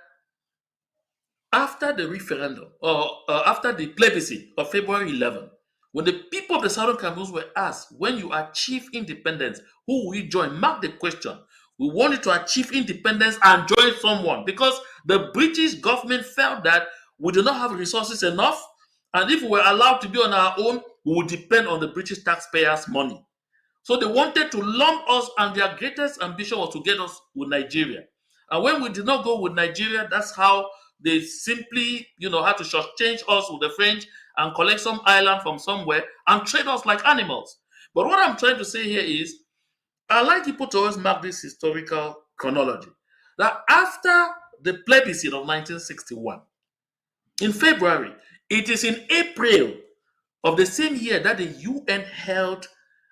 after the referendum, or after the plebiscite of February 11, when the people of the Southern Cameroons were asked, when you achieve independence, who will you join? Mark the question. We wanted to achieve independence and join someone because the British government felt that we do not have resources enough, and if we were allowed to be on our own, we would depend on the British taxpayers' money. So they wanted to lump us, and their greatest ambition was to get us with Nigeria. And when we did not go with Nigeria, that's how they simply, had to shortchange us with the French and collect some island from somewhere and trade us like animals. But what I'm trying to say here is, I like people to always mark this historical chronology. That after the plebiscite of 1961, in February, it is in April of the same year that the UN held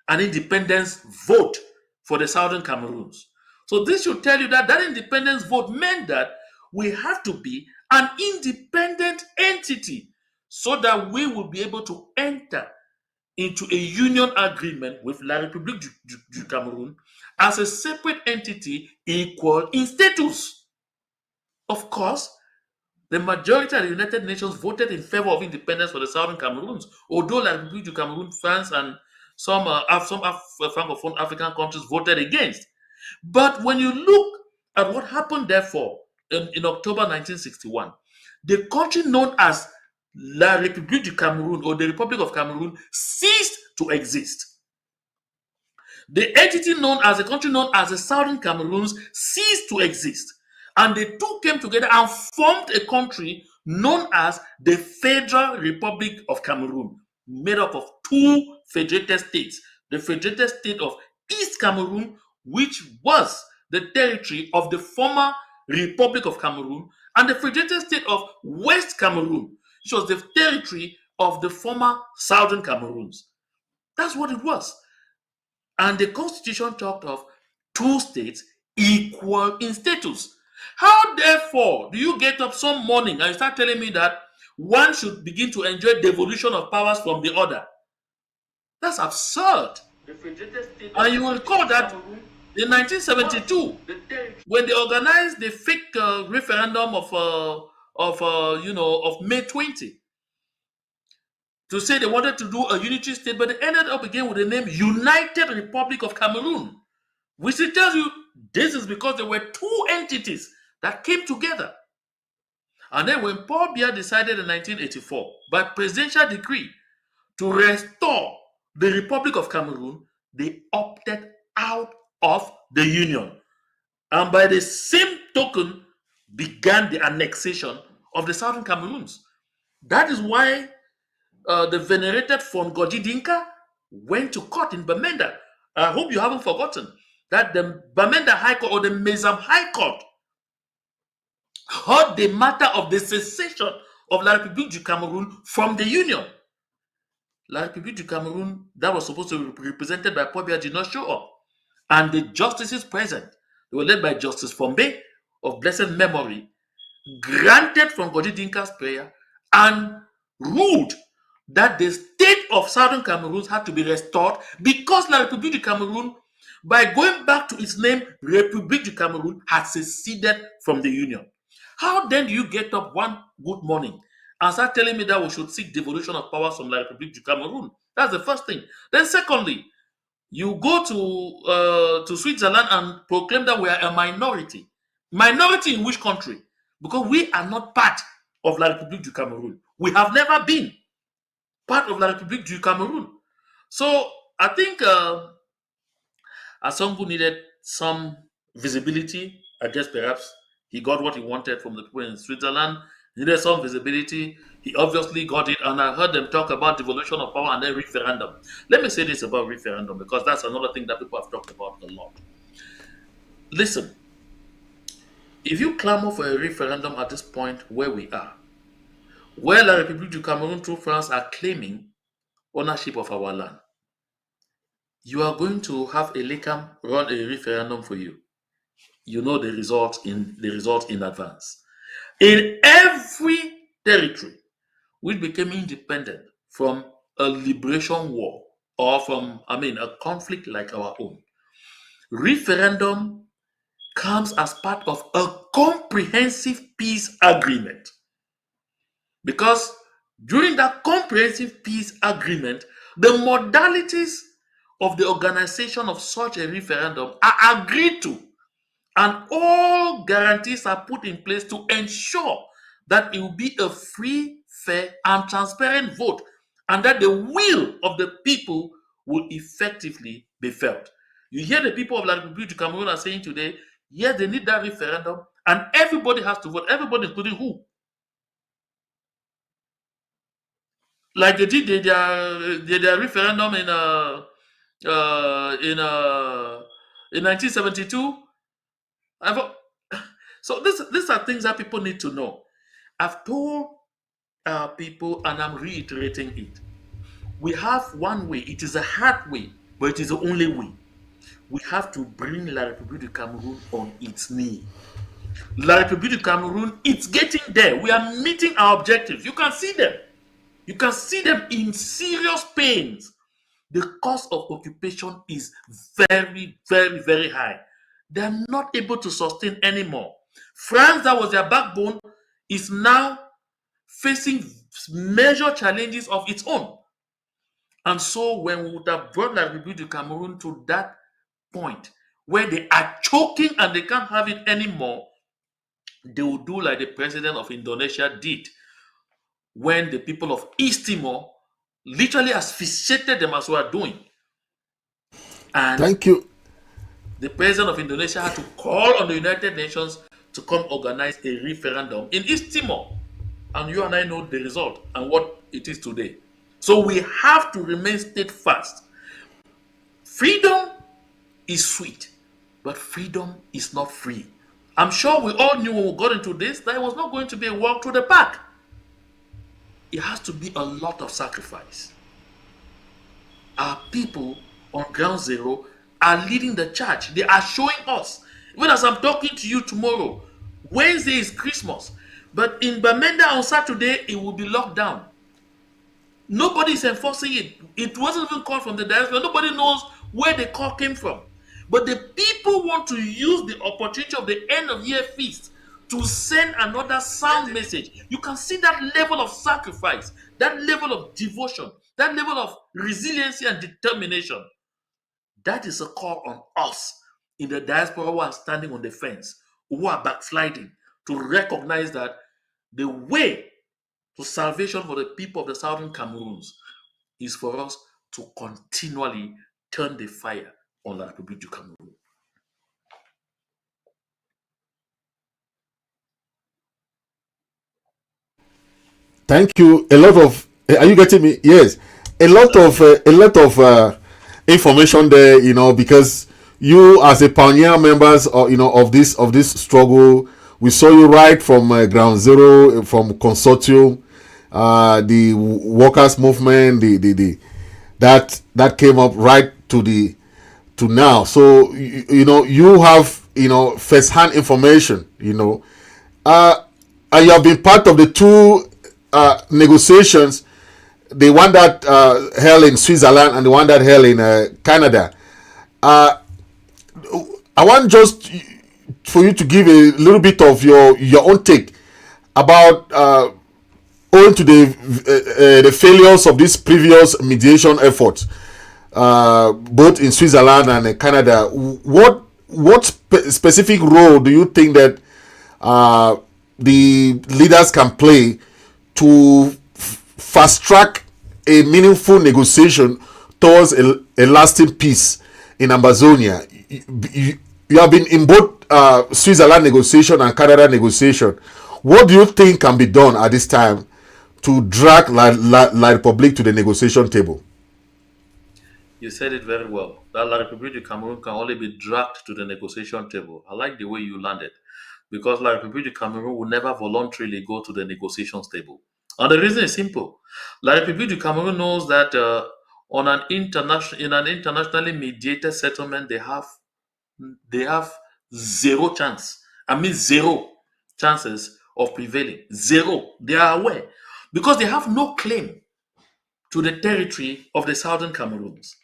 an independence vote for the Southern Cameroons. So this should tell you that that independence vote meant that we have to be an independent entity so that we will be able to enter into a union agreement with La République du Cameroon as a separate entity equal in status. Of course, the majority of the United Nations voted in favor of independence for the Southern Cameroons, although La République du Cameroon, France, and some Francophone African countries voted against. But when you look at what happened, therefore, in October 1961, the country known as La République du Cameroon, or the Republic of Cameroon, ceased to exist. The entity known as the country known as the Southern Cameroons ceased to exist. And the two came together and formed a country known as the Federal Republic of Cameroon, made up of two federated states. The federated state of East Cameroon, which was the territory of the former Republic of Cameroon, and the federated state of West Cameroon, which was the territory of the former Southern Cameroons. That's what it was. And the constitution talked of two states equal in status. How, therefore, do you get up some morning and you start telling me that one should begin to enjoy devolution of powers from the other? That's absurd. And you will recall that in 1972, when they organized the fake referendum of May 20, to say they wanted to do a unitary state, but they ended up again with the name United Republic of Cameroon, which it tells you this is because there were two entities that came together. And then when Paul Biya decided in 1984, by presidential decree, to restore the Republic of Cameroon, they opted out of the Union. And by the same token, began the annexation of the Southern Cameroons. That is why the venerated Fongoji Dinka went to court in Bamenda. I hope you haven't forgotten that the Bamenda High Court, or the Mezam High Court, heard the matter of the cessation of La République du Cameroon from the Union. La République du Cameroon, that was supposed to be represented by Paul Biya, did not show up. And the justices present, they were led by Justice Fombe of blessed memory, granted Fongoji Dinka's prayer and ruled that the state of Southern Cameroon had to be restored because La République du Cameroon, by going back to its name, République du Cameroon, had seceded from the Union. How then do you get up one good morning and start telling me that we should seek devolution of powers from La République du Cameroon? That's the first thing. Then secondly, you go to Switzerland and proclaim that we are a minority. Minority in which country? Because we are not part of La République du Cameroon. We have never been part of La République du Cameroon. So I think Asongu needed some visibility. I guess perhaps he got what he wanted from the people in Switzerland. He needed some visibility. He obviously got it. And I heard them talk about devolution of power and then referendum. Let me say this about referendum, because that's another thing that people have talked about a lot. Listen, if you clamor for a referendum at this point where we are, where La République du Cameroon through France are claiming ownership of our land, you are going to have a LECAM run a referendum for you. You know the result in advance. In every territory which became independent from a liberation war or from, a conflict like our own, referendum comes as part of a comprehensive peace agreement. Because during that comprehensive peace agreement, the modalities of the organization of such a referendum are agreed to, and all guarantees are put in place to ensure that it will be a free, fair, and transparent vote, and that the will of the people will effectively be felt. You hear the people of La République du Cameroon are saying today, yes, they need that referendum, and everybody has to vote, everybody, including who? Like they did their referendum in 1972. So these are things that people need to know. I've told people, and I'm reiterating it. We have one way. It is a hard way, but it is the only way. We have to bring La République du Cameroon on its knee. La République du Cameroon, it's getting there. We are meeting our objectives. You can see them. You can see them in serious pains. The cost of occupation is very, very, very high. They are not able to sustain anymore. France, that was their backbone, is now facing major challenges of its own. And so when we would have brought La République du Cameroon to that point where they are choking and they can't have it anymore, they will do like the president of Indonesia did when the people of East Timor literally asphyxiated them as we are doing. And Thank you. the president of Indonesia had to call on the United Nations to come organize a referendum in East Timor. And you and I know the result and what it is today. So we have to remain steadfast. Freedom is sweet, but freedom is not free. I'm sure we all knew when we got into this that it was not going to be a walk through the park. It has to be a lot of sacrifice. Our people on ground zero are leading the charge. They are showing us. Even as I'm talking to you tomorrow, Wednesday is Christmas, but in Bamenda on Saturday, it will be locked down. Nobody is enforcing it. It wasn't even called from the diaspora. Nobody knows where the call came from. But the people want to use the opportunity of the end of year feast to send another sound message. You can see that level of sacrifice, that level of devotion, that level of resiliency and determination. That is a call on us in the diaspora who are standing on the fence, who are backsliding, to recognize that the way to salvation for the people of the Southern Cameroons is for us to continually turn the fire on La République du Cameroon. Thank you. A lot of are you getting me? Yes, a lot of information there. Because you as a pioneer members of this struggle, we saw you right from ground zero, from consortium, the workers movement, the that came up right to now. So you have first hand information. And you have been part of the two negotiations, the one that held in Switzerland and the one that held in Canada. I want just for you to give a little bit of your own take about owing to the failures of these previous mediation efforts, both in Switzerland and Canada. What specific role do you think that the leaders can play to fast track a meaningful negotiation towards a lasting peace in Ambazonia? You have been in both Switzerland negotiation and Canada negotiation. What do you think can be done at this time to drag La Republique to the negotiation table? You said it very well. That La République du Cameroon can only be dragged to the negotiation table. I like the way you landed. Because La République du Cameroon will never voluntarily go to the negotiations table. And the reason is simple. La République du Cameroon knows that in an internationally mediated settlement, they have zero chance. I mean zero chances of prevailing. Zero. They are aware. Because they have no claim to the territory of the Southern Cameroons.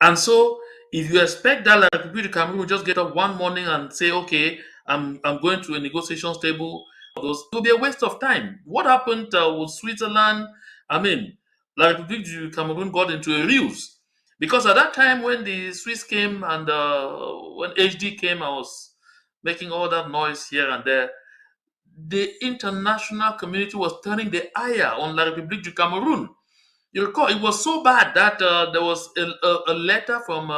And so if you expect that La République du Cameroon will just get up one morning and say, okay, I'm going to a negotiations table those, it will be a waste of time. What happened with Switzerland? I mean, La République du Cameroon got into a ruse because at that time when the Swiss came and when HD came, I was making all that noise here and there. The international community was turning the ire on La République du Cameroon. You recall, it was so bad that there was a letter from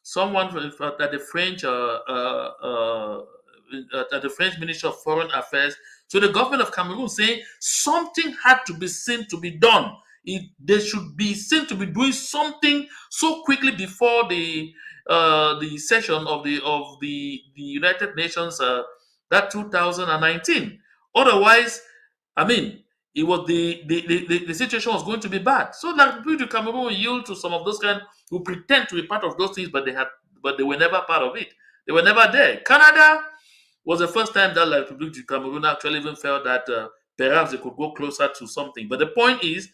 someone at the French at the French Ministry of Foreign Affairs to the government of Cameroon saying something had to be seen to be done. They should be seen to be doing something so quickly before the session of the United Nations that 2019. Otherwise, I mean, it was the situation was going to be bad. So like people to Cameroon yield to some of those kind who pretend to be part of those things, but they were never part of it. They were never there. Canada was the first time that La République du Cameroon actually even felt that perhaps they could go closer to something. But the point is,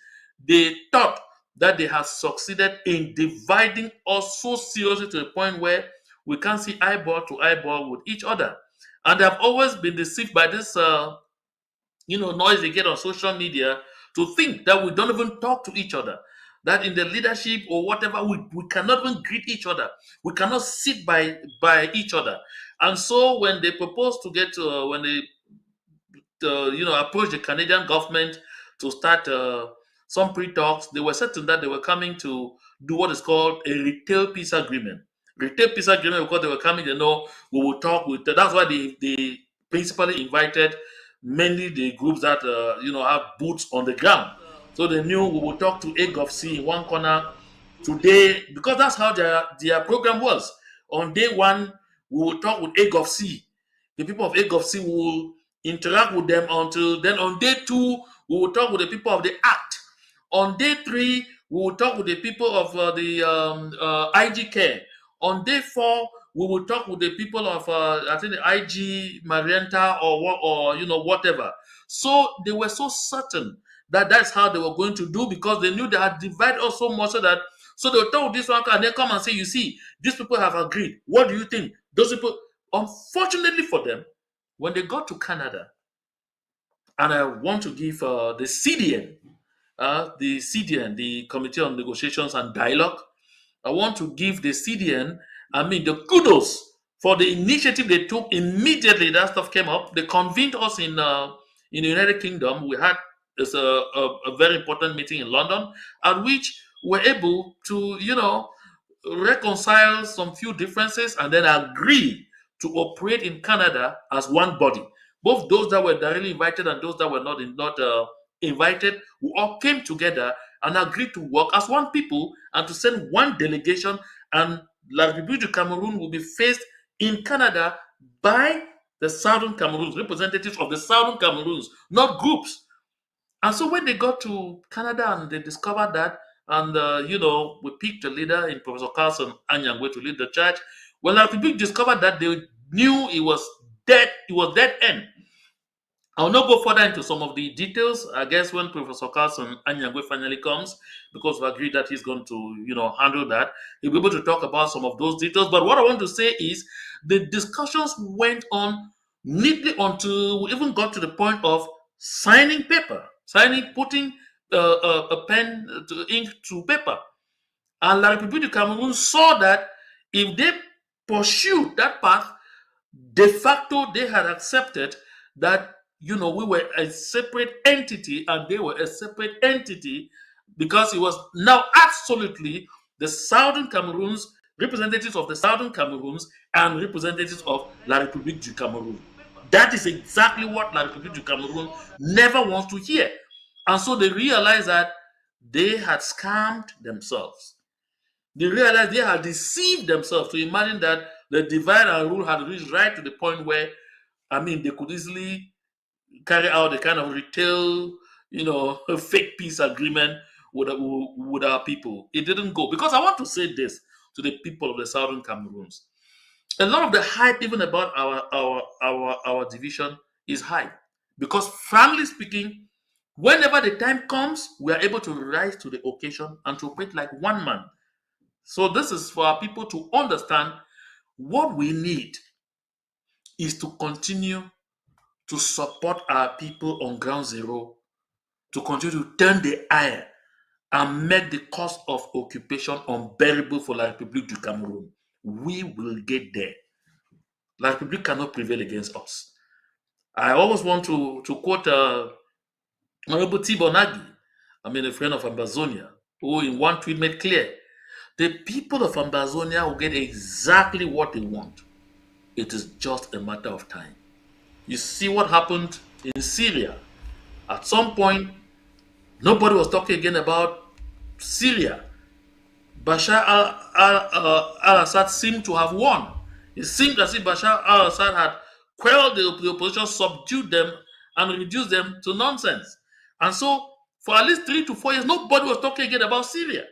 they thought that they had succeeded in dividing us so seriously to the point where we can't see eyeball to eyeball with each other. And they have always been deceived by this noise they get on social media to think that we don't even talk to each other, that in the leadership or whatever we cannot even greet each other, we cannot sit by each other. And so when they propose to get when they approach the Canadian government to start some pre-talks, they were certain that they were coming to do what is called a retail peace agreement. Retail peace agreement because they were coming, they know we will talk with. That's why they principally invited mainly the groups that have boots on the ground. So they knew we would talk to Egg of Sea in one corner today because that's how their program was. On day one, we will talk with Egg of Sea. The people of Egg of Sea will interact with them until then. On day two, we will talk with the people of the Act. On day three, we will talk with the people of the IG Care. On day four, we will talk with the people of I think the IG Marienta or whatever. So they were so certain that that's how they were going to do because they knew they had divided us so much so they will talk with this one and then come and say, you see, these people have agreed. What do you think? Those people, unfortunately for them, when they got to Canada, and I want to give the CDN, the Committee on Negotiations and Dialogue, I want to give the CDN, the kudos for the initiative they took immediately that stuff came up. They convened us in the United Kingdom. We had a very important meeting in London at which we were able to, reconcile some few differences and then agree to operate in Canada as one body. Both those that were directly invited and those that were not invited, we all came together and agreed to work as one people and to send one delegation. And La République du Cameroon will be faced in Canada by the Southern Cameroons, representatives of the Southern Cameroons, not groups. And so when they got to Canada and they discovered that, and we picked a leader in Professor Carlson Anyangwe to lead the charge. When La République discovered that, they knew it was dead. It was dead end. I'll not go further into some of the details. I guess when Professor Carlson Anyangwe finally comes, because we agreed that he's going to, handle that, he'll be able to talk about some of those details. But what I want to say is the discussions went on neatly until we even got to the point of signing paper, putting a pen to ink to paper. And La République du Cameroon saw that if they pursued that path, de facto they had accepted that we were a separate entity and they were a separate entity because it was now absolutely the Southern Cameroons, representatives of the Southern Cameroons and representatives of La République du Cameroon. That is exactly what La République du Cameroon never wants to hear. And so they realized that they had scammed themselves. They realized they had deceived themselves to imagine that the divide and rule had reached right to the point where, they could easily carry out a kind of retail, a fake peace agreement with our people. It didn't go. Because I want to say this to the people of the Southern Cameroons. A lot of the hype, even about our division, is hype. Because frankly speaking, whenever the time comes, we are able to rise to the occasion and to operate like one man. So this is for our people to understand what we need is to continue to support our people on ground zero, to continue to turn the ire and make the cost of occupation unbearable for La République du Cameroon. We will get there. La République cannot prevail against us. I always want to quote Honorable Tibonagi, a friend of Ambazonia, who in one tweet made clear the people of Ambazonia will get exactly what they want. It is just a matter of time. You see what happened in Syria. At some point, nobody was talking again about Syria. Bashar al-Assad seemed to have won. It seemed as if Bashar al-Assad had quelled the opposition, subdued them, and reduced them to nonsense. And so, for at least 3 to 4 years, nobody was talking again about Syria.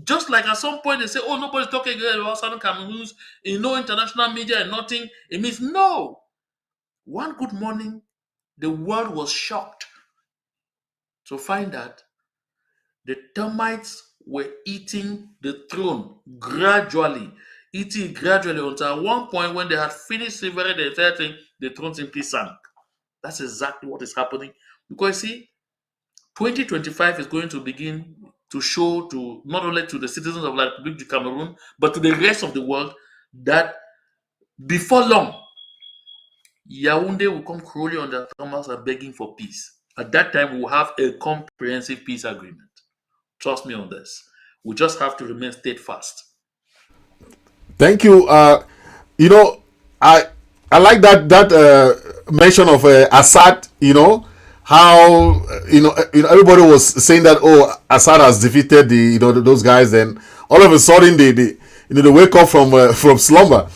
Just like at some point they say, oh, nobody's talking again about Southern Cameroons in no international media and nothing. It means no. One good morning, the world was shocked to find that the termites were eating the throne gradually, until at one point when they had finished severing the entire thing, the throne simply sank. That's exactly what is happening. Because see, 2025 is going to begin to show to not only to the citizens of La République du Cameroon, but to the rest of the world that before long, Yaoundé will come crawling on their stomachs and begging for peace. At that time, we will have a comprehensive peace agreement. Trust me on this. We just have to remain steadfast. Thank you. You know, I like that mention of Assad. You know how everybody was saying that, oh, Assad has defeated those guys, and all of a sudden they wake up from slumber.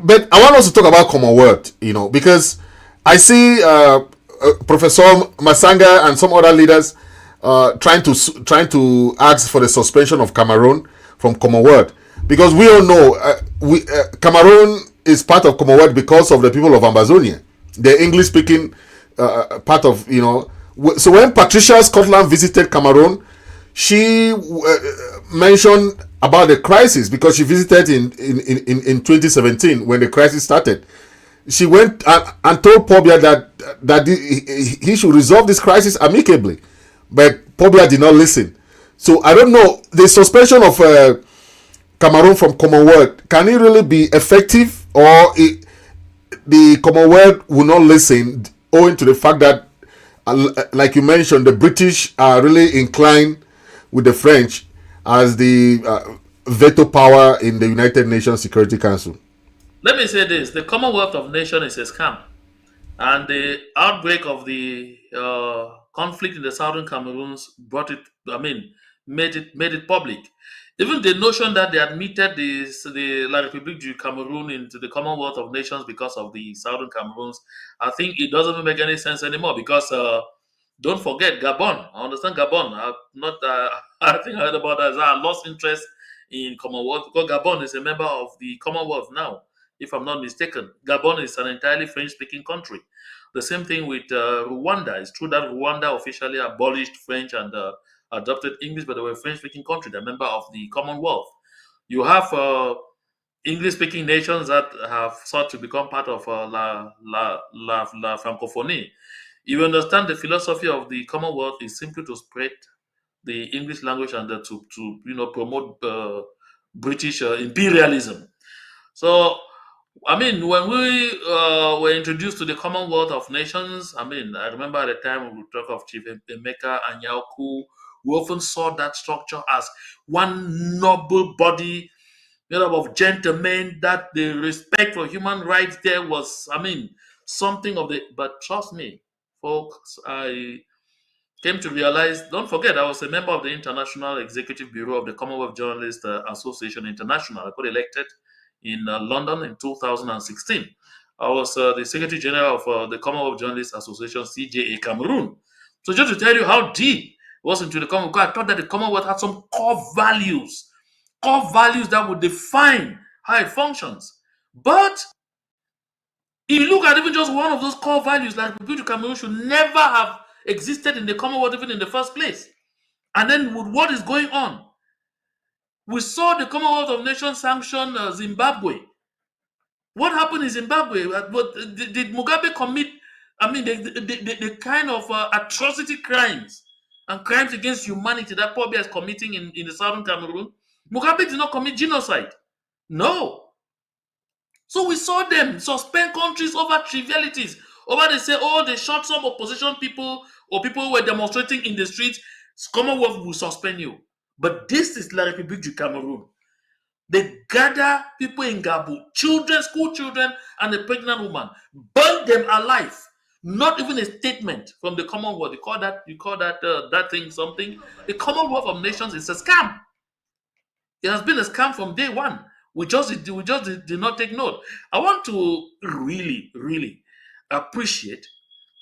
But I want us to talk about Commonwealth, because I see Professor Masanga and some other leaders trying to ask for the suspension of Cameroon from Commonwealth, because we all know Cameroon is part of Commonwealth because of the people of Ambazonia, the English-speaking part of So when Patricia Scotland visited Cameroon, she mentioned about the crisis because she visited in 2017 when the crisis started. She went and told Pobia that he should resolve this crisis amicably, but Pobia did not listen. So I don't know, the suspension of Cameroon from Commonwealth, can it really be effective, or the Commonwealth will not listen owing to the fact that, like you mentioned, the British are really inclined with the French as the veto power in the United Nations Security Council? Let me say this: the Commonwealth of Nations is a scam, and the outbreak of the conflict in the Southern Cameroons made it public. Even the notion that they admitted the La République du Cameroon into the Commonwealth of Nations because of the Southern Cameroons, I think it doesn't even make any sense anymore. Because don't forget Gabon. I understand Gabon. I've not. I think I heard about that. I lost interest in Commonwealth because Gabon is a member of the Commonwealth now, if I'm not mistaken. Gabon is an entirely French-speaking country. The same thing with Rwanda. It's true that Rwanda officially abolished French and adopted English, but they were a French-speaking country. They're a member of the Commonwealth. You have English-speaking nations that have sought to become part of la Francophonie. You understand the philosophy of the Commonwealth is simply to spread the English language and to promote British imperialism. So, when we were introduced to the Commonwealth of Nations, I remember at the time we talk of Chief Emeka Anyaoku, we often saw that structure as one noble body made up of gentlemen, that the respect for human rights there was, something of the. But trust me, folks, I came to realize, don't forget, I was a member of the International Executive Bureau of the Commonwealth Journalists Association International. I got elected in London in 2016. I was the Secretary General of the Commonwealth Journalists Association, CJA Cameroon. So just to tell you how deep it was into the Commonwealth, I thought that the Commonwealth had some core values that would define how it functions. But if you look at even just one of those core values, like Republic of Cameroon should never have existed in the Commonwealth even in the first place. And then with what is going on, we saw the Commonwealth of Nations sanction Zimbabwe. What happened in Zimbabwe? Did Mugabe commit? I mean, the kind of atrocity crimes and crimes against humanity that Paul Biya is committing in the southern Cameroon. Mugabe did not commit genocide. No. So we saw them suspend countries over trivialities. Over they say, oh, they shot some opposition people or people who were demonstrating in the streets. Commonwealth will suspend you. But this is La République du Cameroon. They gather people in Gabu, children, school children, and a pregnant woman, burn them alive. Not even a statement from the Commonwealth. You call that thing something. The Commonwealth of Nations is a scam. It has been a scam from day one. We just did not take note. I want to really, really appreciate,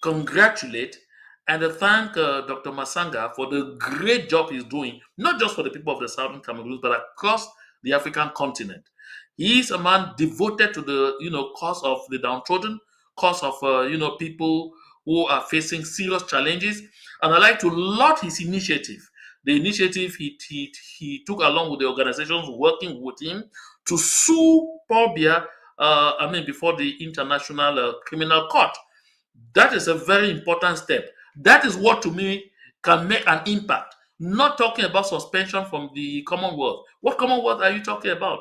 congratulate, and thank Dr. Masanga for the great job he's doing, not just for the people of the Southern Cameroon, but across the African continent. He is a man devoted to the cause of the downtrodden, cause of people who are facing serious challenges, and I like to laud his initiative. The initiative he took along with the organizations working with him to sue Paul Biya, before the International Criminal Court. That is a very important step. That is what to me can make an impact. Not talking about suspension from the Commonwealth. What Commonwealth are you talking about?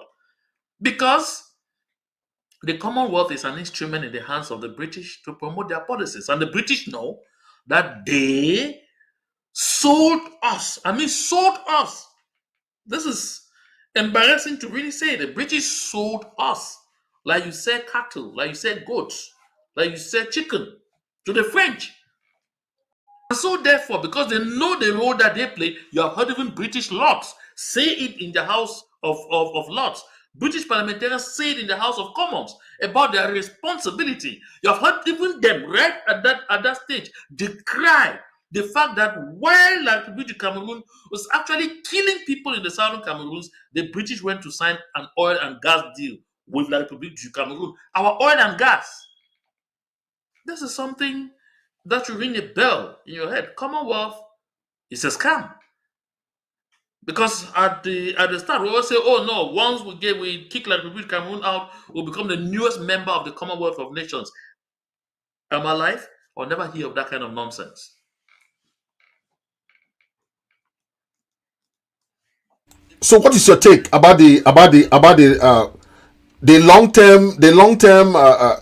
Because the Commonwealth is an instrument in the hands of the British to promote their policies. And the British know that they sold us. Sold us. This is embarrassing to really say. The British sold us. Like you said, cattle, like you said, goats, like you said, chicken to the French. And so, therefore, because they know the role that they play, you have heard even British lords say it in the House of Lords. British parliamentarians say it in the House of Commons about their responsibility. You have heard even them right at that stage decry the fact that while La République du Cameroon was actually killing people in the southern Cameroons, the British went to sign an oil and gas deal with La République du Cameroon. Our oil and gas. This is something that should ring a bell in your head. Commonwealth is a scam. Because at the start, we always say, oh no, once we kick La République Cameroon out, we'll become the newest member of the Commonwealth of Nations. Am I alive? I'll never hear of that kind of nonsense. So, what is your take about the long term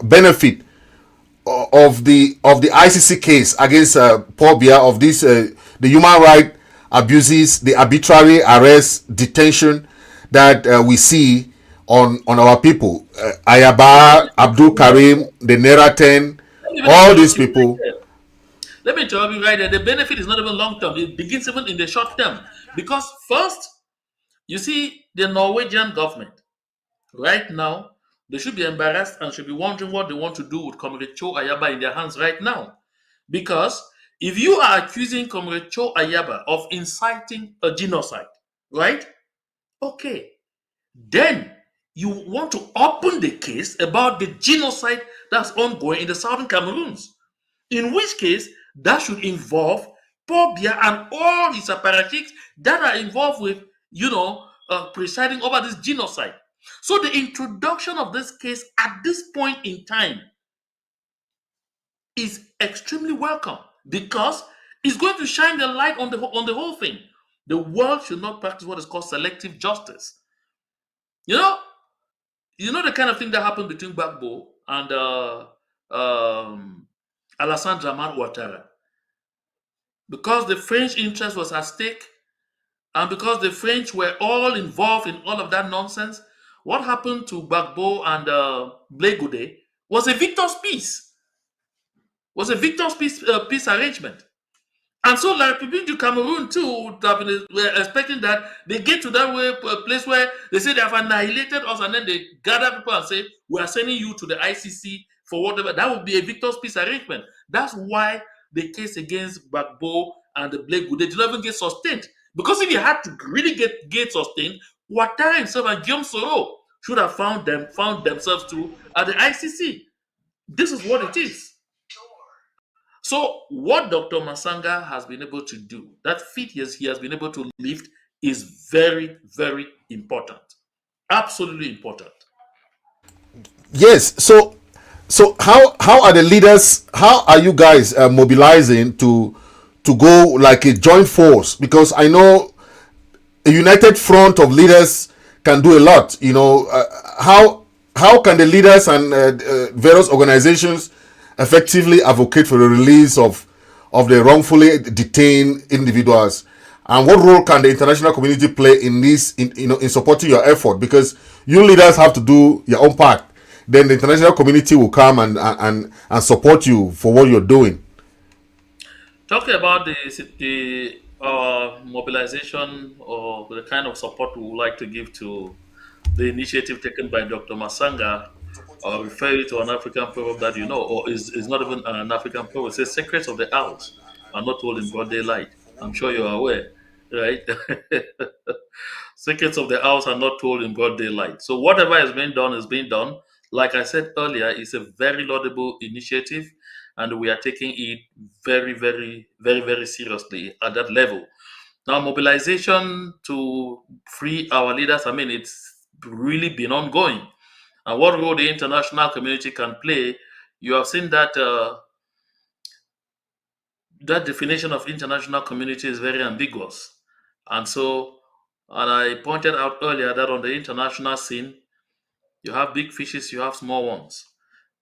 benefit of the ICC case against Paul Biya of this the human right abuses, the arbitrary arrest, detention that we see on our people, Ayaba, Abdul Karim, the Nera 10, Let me even all interrupt these you right people. there. Let me interrupt you right there. The benefit is not even long term, it begins even in the short term. Because first, you see, the Norwegian government, right now, they should be embarrassed and should be wondering what they want to do with Comrade Cho Ayaba in their hands right now. Because if you are accusing Comrade Cho Ayaba of inciting a genocide, right? Okay. Then you want to open the case about the genocide that's ongoing in the southern Cameroons. In which case, that should involve Paul Biya and all his apparatchiks that are involved with, presiding over this genocide. So the introduction of this case at this point in time is extremely welcome because it's going to shine the light on the whole thing. The world should not practice what is called selective justice. You know, the kind of thing that happened between Gbagbo and Alassane Dramane Ouattara. Because the French interest was at stake, and because the French were all involved in all of that nonsense, what happened to Gbagbo and Blé Goudé was a victor's peace. Peace arrangement. And so La République du Cameroon too would have been expecting that they get to that place where they say they have annihilated us, and then they gather people and say, we are sending you to the ICC for whatever. That would be a victor's peace arrangement. That's why the case against Gbagbo and the Blake Goudé did not even get sustained. Because if you had to really get sustained, Ouattara himself and Guillaume Soro should have found themselves too at the ICC. This is what it is. So, what Dr. Masanga has been able to do, that feat he has been able to lift, is very, very important. Absolutely important. Yes. So how are the leaders? How are you guys mobilizing to go like a joint force? Because I know a united front of leaders can do a lot. How can the leaders and various organizations effectively advocate for the release of the wrongfully detained individuals? And what role can the international community play in this, in supporting your effort? Because you leaders have to do your own part. Then the international community will come and support you for what you're doing. Talking about the mobilization or the kind of support we would like to give to the initiative taken by Dr. Masanga, refer you to an African proverb that you know, or is not even an African proverb. It says, "Secrets of the house are not told in broad daylight." I'm sure you are aware, right? Secrets of the house are not told in broad daylight. So whatever is being done is being done. Like I said earlier, it's a very laudable initiative, and we are taking it very, very, very, very seriously at that level. Now, mobilization to free our leaders, I mean, it's really been ongoing. And what role the international community can play, you have seen that that definition of international community is very ambiguous. And so, and I pointed out earlier that on the international scene, you have big fishes, you have small ones.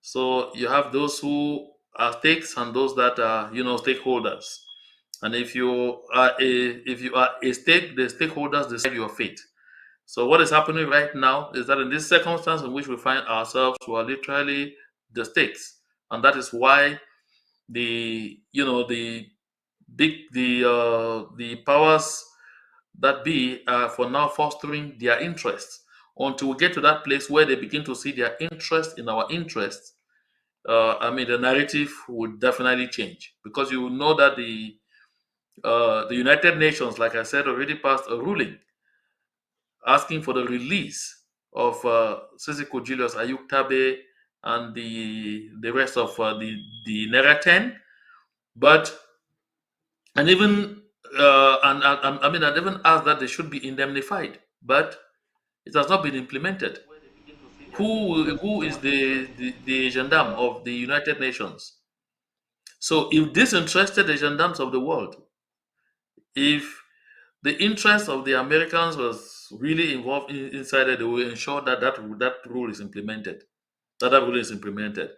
So you have those who are stakes and those that are, stakeholders. And if you are a stake, the stakeholders decide your fate. So what is happening right now is that in this circumstance in which we find ourselves, we are literally the stakes, and that is why the the powers that be are for now fostering their interests until we get to that place where they begin to see their interest in our interests. I mean, the narrative would definitely change because you know that the United Nations, like I said, already passed a ruling asking for the release of Sisiko Julius Ayuktabe and the rest of the Nera 10. But and even and I mean, I'd even asked that they should be indemnified, but it has not been implemented. Who is the gendarme of the United Nations? So if disinterested the gendarmes of the world, if the interest of the Americans was really involved inside it, they will ensure that that rule is implemented. That rule is implemented.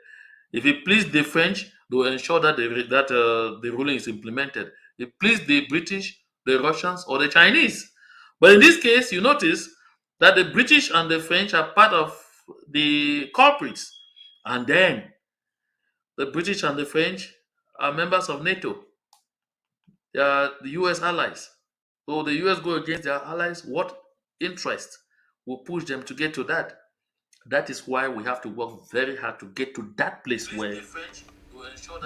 If it please the French, they will ensure that the ruling is implemented. If it please the British, the Russians, or the Chinese. But in this case, you notice that the British and the French are part of the culprits, and then the British and the French are members of NATO. They are the US allies. So the US go against their allies. What interest will push them to get to that? That is why we have to work very hard to get to that place where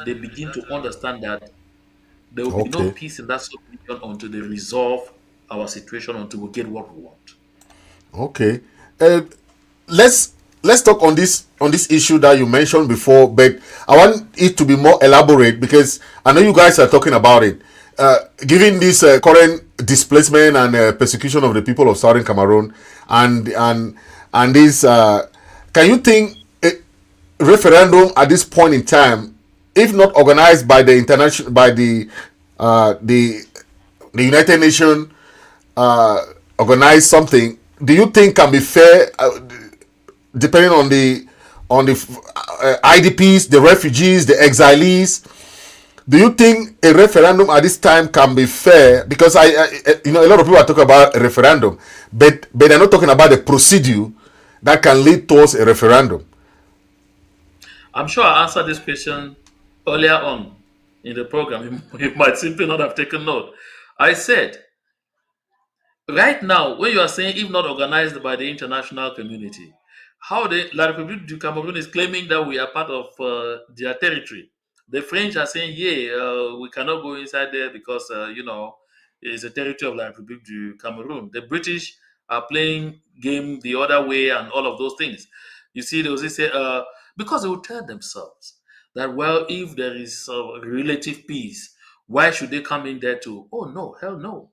they begin to understand that there will be no Okay. peace in that subregion until they resolve our situation, until we get what we want. Okay. Uh, let's talk on this issue that you mentioned before, but I want it to be more elaborate because I know you guys are talking about it. Given this current displacement and persecution of the people of Southern Cameroon, and this, can you think a referendum at this point in time, if not organized by the international by uh, the the United Nations, organize something? Do you think can be fair? Depending on the IDPs, the refugees, the exilees. Do you think a referendum at this time can be fair? Because a lot of people are talking about a referendum, but they're not talking about the procedure that can lead towards a referendum. I'm sure I answered this question earlier on in the program. You might simply not have taken note. I said, right now, when you are saying if not organized by the international community, how the La République du Cameroon is claiming that we are part of their territory. The French are saying, yeah, we cannot go inside there because, it's a territory of La République du Cameroon. The British are playing game the other way and all of those things. You see, they will say, because they will tell themselves that, well, if there is relative peace, why should they come in there too? Oh, no, hell no.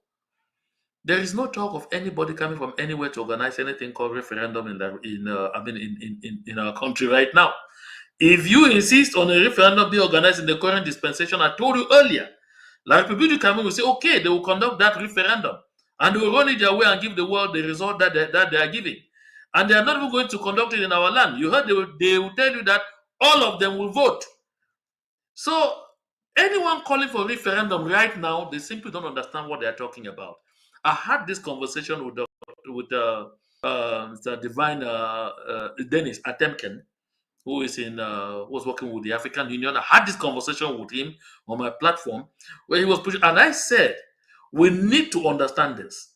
There is no talk of anybody coming from anywhere to organize anything called referendum in our country right now. If you insist on a referendum being organized in the current dispensation, I told you earlier, La République du Cameroon will say, okay, they will conduct that referendum and they will run it their way and give the world the result that they are giving. And they are not even going to conduct it in our land. You heard they will tell you that all of them will vote. So anyone calling for referendum right now, they simply don't understand what they are talking about. I had this conversation with the divine Dennis Atemken, who is was working with the African Union. I had this conversation with him on my platform where he was pushing, and I said, we need to understand this.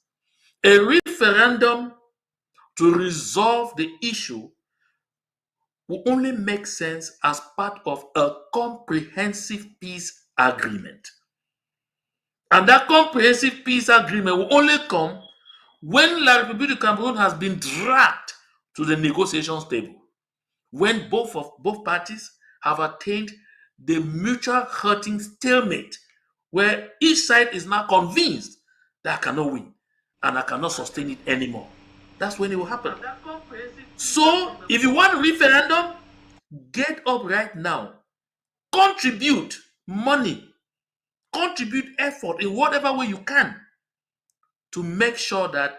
A referendum to resolve the issue will only make sense as part of a comprehensive peace agreement. And that comprehensive peace agreement will only come when La République du Cameroon has been dragged to the negotiations table. When both parties have attained the mutual hurting stalemate, where each side is now convinced that I cannot win and I cannot sustain it anymore. That's when it will happen. So, if you want a referendum, get up right now. Contribute money, contribute effort in whatever way you can to make sure that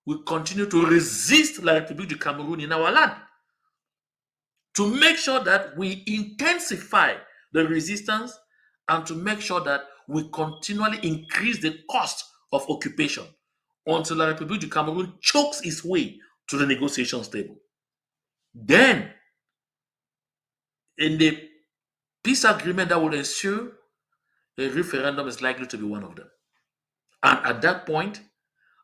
we continue to resist La République du Cameroon in our land. To make sure that we intensify the resistance and to make sure that we continually increase the cost of occupation until La République du Cameroon chokes its way to the negotiations table. Then, in the peace agreement that will ensue, a referendum is likely to be one of them. And at that point,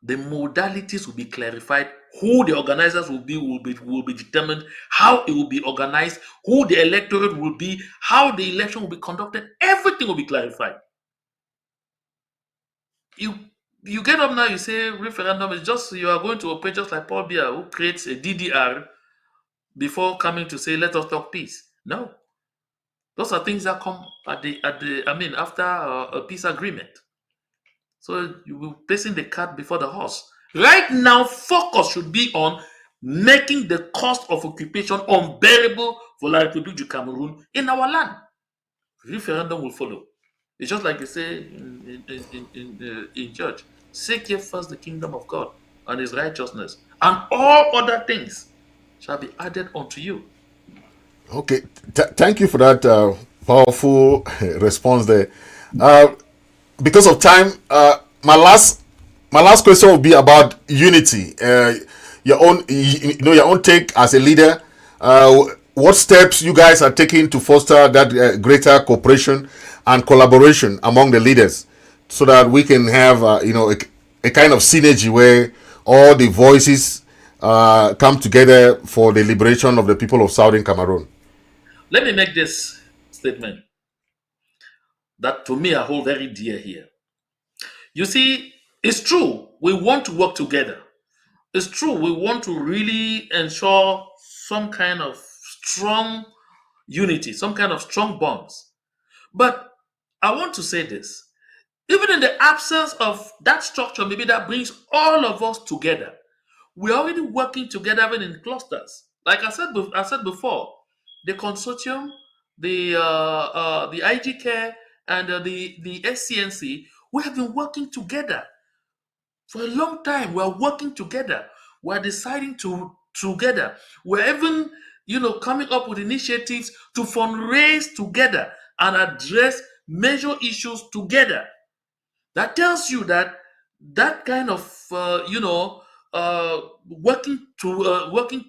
the modalities will be clarified. Who the organizers will be determined. How it will be organized. Who the electorate will be. How the election will be conducted. Everything will be clarified. You get up now. You say referendum is just you are going to operate just like Paul Biya, who creates a DDR before coming to say let us talk peace. No, those are things that come after a peace agreement. So you will be placing the cart before the horse. Right now, focus should be on making the cost of occupation unbearable for La République du Cameroon in our land. Referendum will follow. It's just like they say in church: seek ye first the kingdom of God and his righteousness, and all other things shall be added unto you. Okay, thank you for that powerful response there. Because of time, my last question will be about unity. Your own take as a leader. What steps you guys are taking to foster that greater cooperation and collaboration among the leaders, so that we can have a kind of synergy where all the voices come together for the liberation of the people of Southern Cameroon. Let me make this statement that to me I hold very dear here. You see, it's true, we want to work together. It's true, we want to really ensure some kind of strong unity, some kind of strong bonds. But I want to say this. Even in the absence of that structure, maybe that brings all of us together, we're already working together even in clusters. Like I said before, the consortium, the IGK, and the SCNC, we have been working together for a long time. We're working together. We're deciding together. We're even, coming up with initiatives to fundraise together and address major issues together. That tells you that kind of, working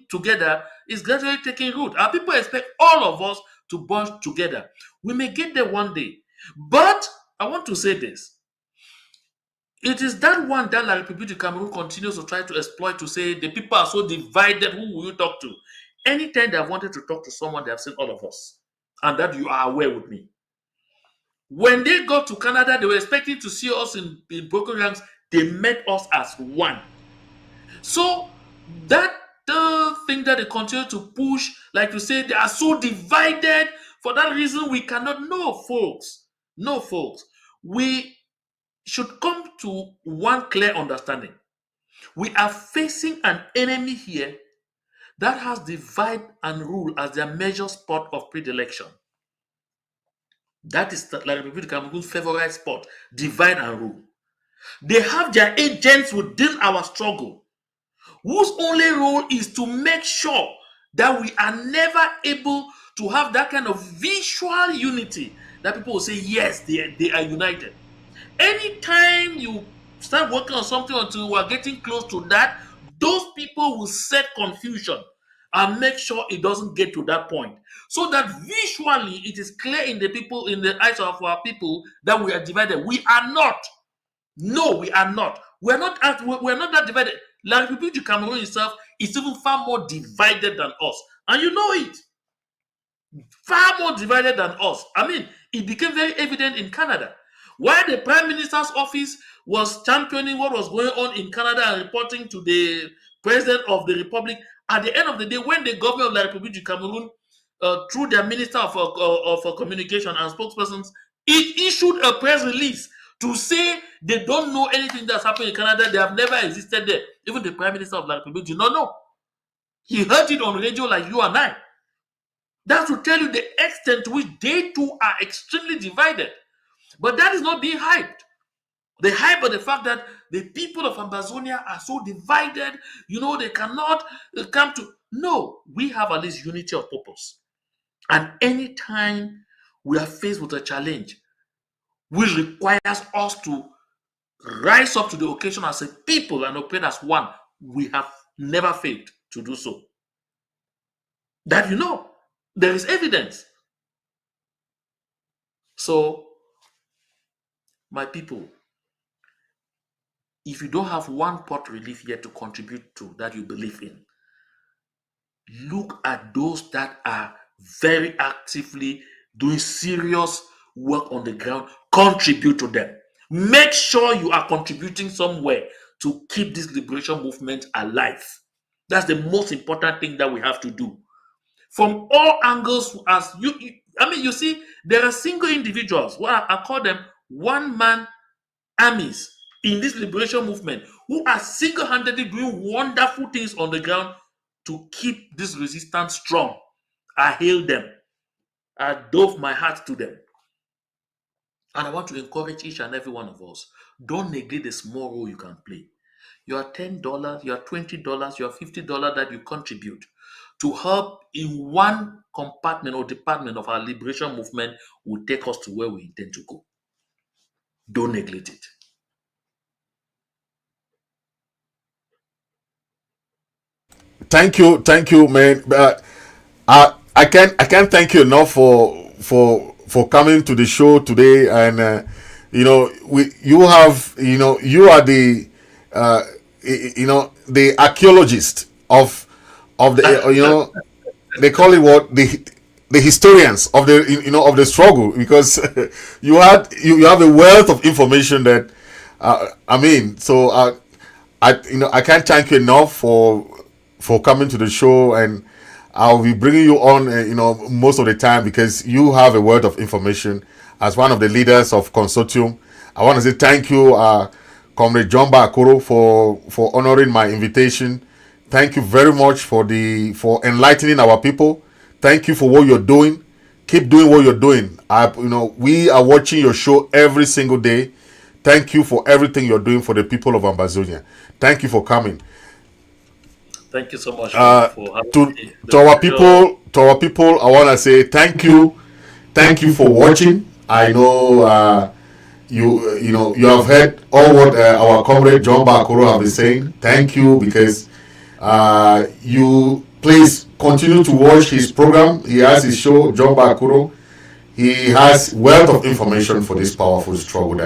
together is gradually taking root. And people expect all of us to bunch together. We may get there one day, but I want to say this. It is that one that La République du Cameroon continues to try to exploit, to say the people are so divided, who will you talk to? Anytime they have wanted to talk to someone, they have seen all of us. And that you are aware with me. When they got to Canada, they were expecting to see us in broken ranks. They met us as one. So that thing that they continue to push, like to say they are so divided, for that reason we cannot know, folks. No, folks. We should come to one clear understanding. We are facing an enemy here that has divide and rule as their major spot of predilection. That is like Republic Cameroon's favorite spot, divide and rule. They have their agents within our struggle, whose only role is to make sure that we are never able to have that kind of visual unity that people will say, yes, they are united. Anytime you start working on something until we are getting close to that, those people will set confusion and make sure it doesn't get to that point. So that visually it is clear in the eyes of our people that we are divided. We are not. No, we are not. We're not that divided. La République du Cameroon itself is even far more divided than us. And you know it. Far more divided than us. I mean, it became very evident in Canada. While the Prime Minister's office was championing what was going on in Canada and reporting to the President of the Republic, at the end of the day, when the government of La République du Cameroon, through their Minister of Communication and spokespersons, it issued a press release to say they don't know anything that's happening in Canada. They have never existed there. Even the Prime Minister of La République did not know. He heard it on radio like you and I. That's to tell you the extent to which they too are extremely divided. But that is not being hyped. They hype on the fact that the people of Ambazonia are so divided, they cannot come to. No, we have at least unity of purpose. And anytime we are faced with a challenge, which requires us to rise up to the occasion as a people and operate as one, we have never failed to do so. That there is evidence. So, my people, if you don't have one pot relief yet to contribute to that you believe in, look at those that are very actively doing serious work on the ground. Contribute to them. Make sure you are contributing somewhere to keep this liberation movement alive. That's the most important thing that we have to do. From all angles, you see, there are single individuals, I call them one-man armies in this liberation movement, who are single-handedly doing wonderful things on the ground to keep this resistance strong. I hail them. I dove my heart to them. And I want to encourage each and every one of us. Don't neglect the small role you can play. Your $10, your $20, your $50 that you contribute to help in one compartment or department of our liberation movement will take us to where we intend to go. Don't neglect it. Thank you, man. I can't thank you enough for coming to the show today. And you are the the archaeologist of the they call it what the historians of the of the struggle, because you have a wealth of information that I can't thank you enough for coming to the show, and I'll be bringing you on most of the time, because you have a wealth of information as one of the leaders of consortium. I want to say thank you, Comrade John Bakuro, for honoring my invitation. Thank you very much for enlightening our people. Thank you for what you're doing. Keep doing what you're doing. We are watching your show every single day. Thank you for everything you're doing for the people of Ambazonia. Thank you for coming. Thank you so much for having me. To our people, I want to say thank you. Thank you for watching. I know you have heard all what our comrade John Bakuro have been saying. Thank you, because you please continue to watch his program. He has his show, John Bakuro. He has wealth of information for this powerful struggle.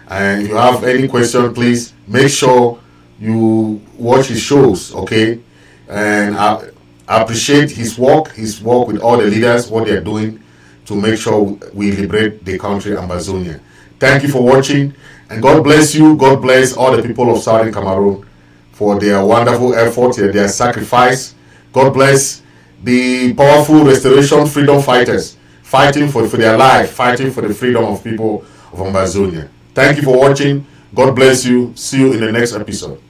And if you have any question, please make sure you watch his shows, okay? And I appreciate his work with all the leaders, what they're doing to make sure we liberate the country, Ambazonia. Thank you for watching, and God bless you. God bless all the people of Southern Cameroon for their wonderful effort, their sacrifice. God bless the powerful restoration freedom fighters fighting for their life, fighting for the freedom of people of Ambazonia. Thank you for watching. God bless you. See you in the next episode.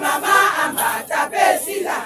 Mama, I'm a tapesila.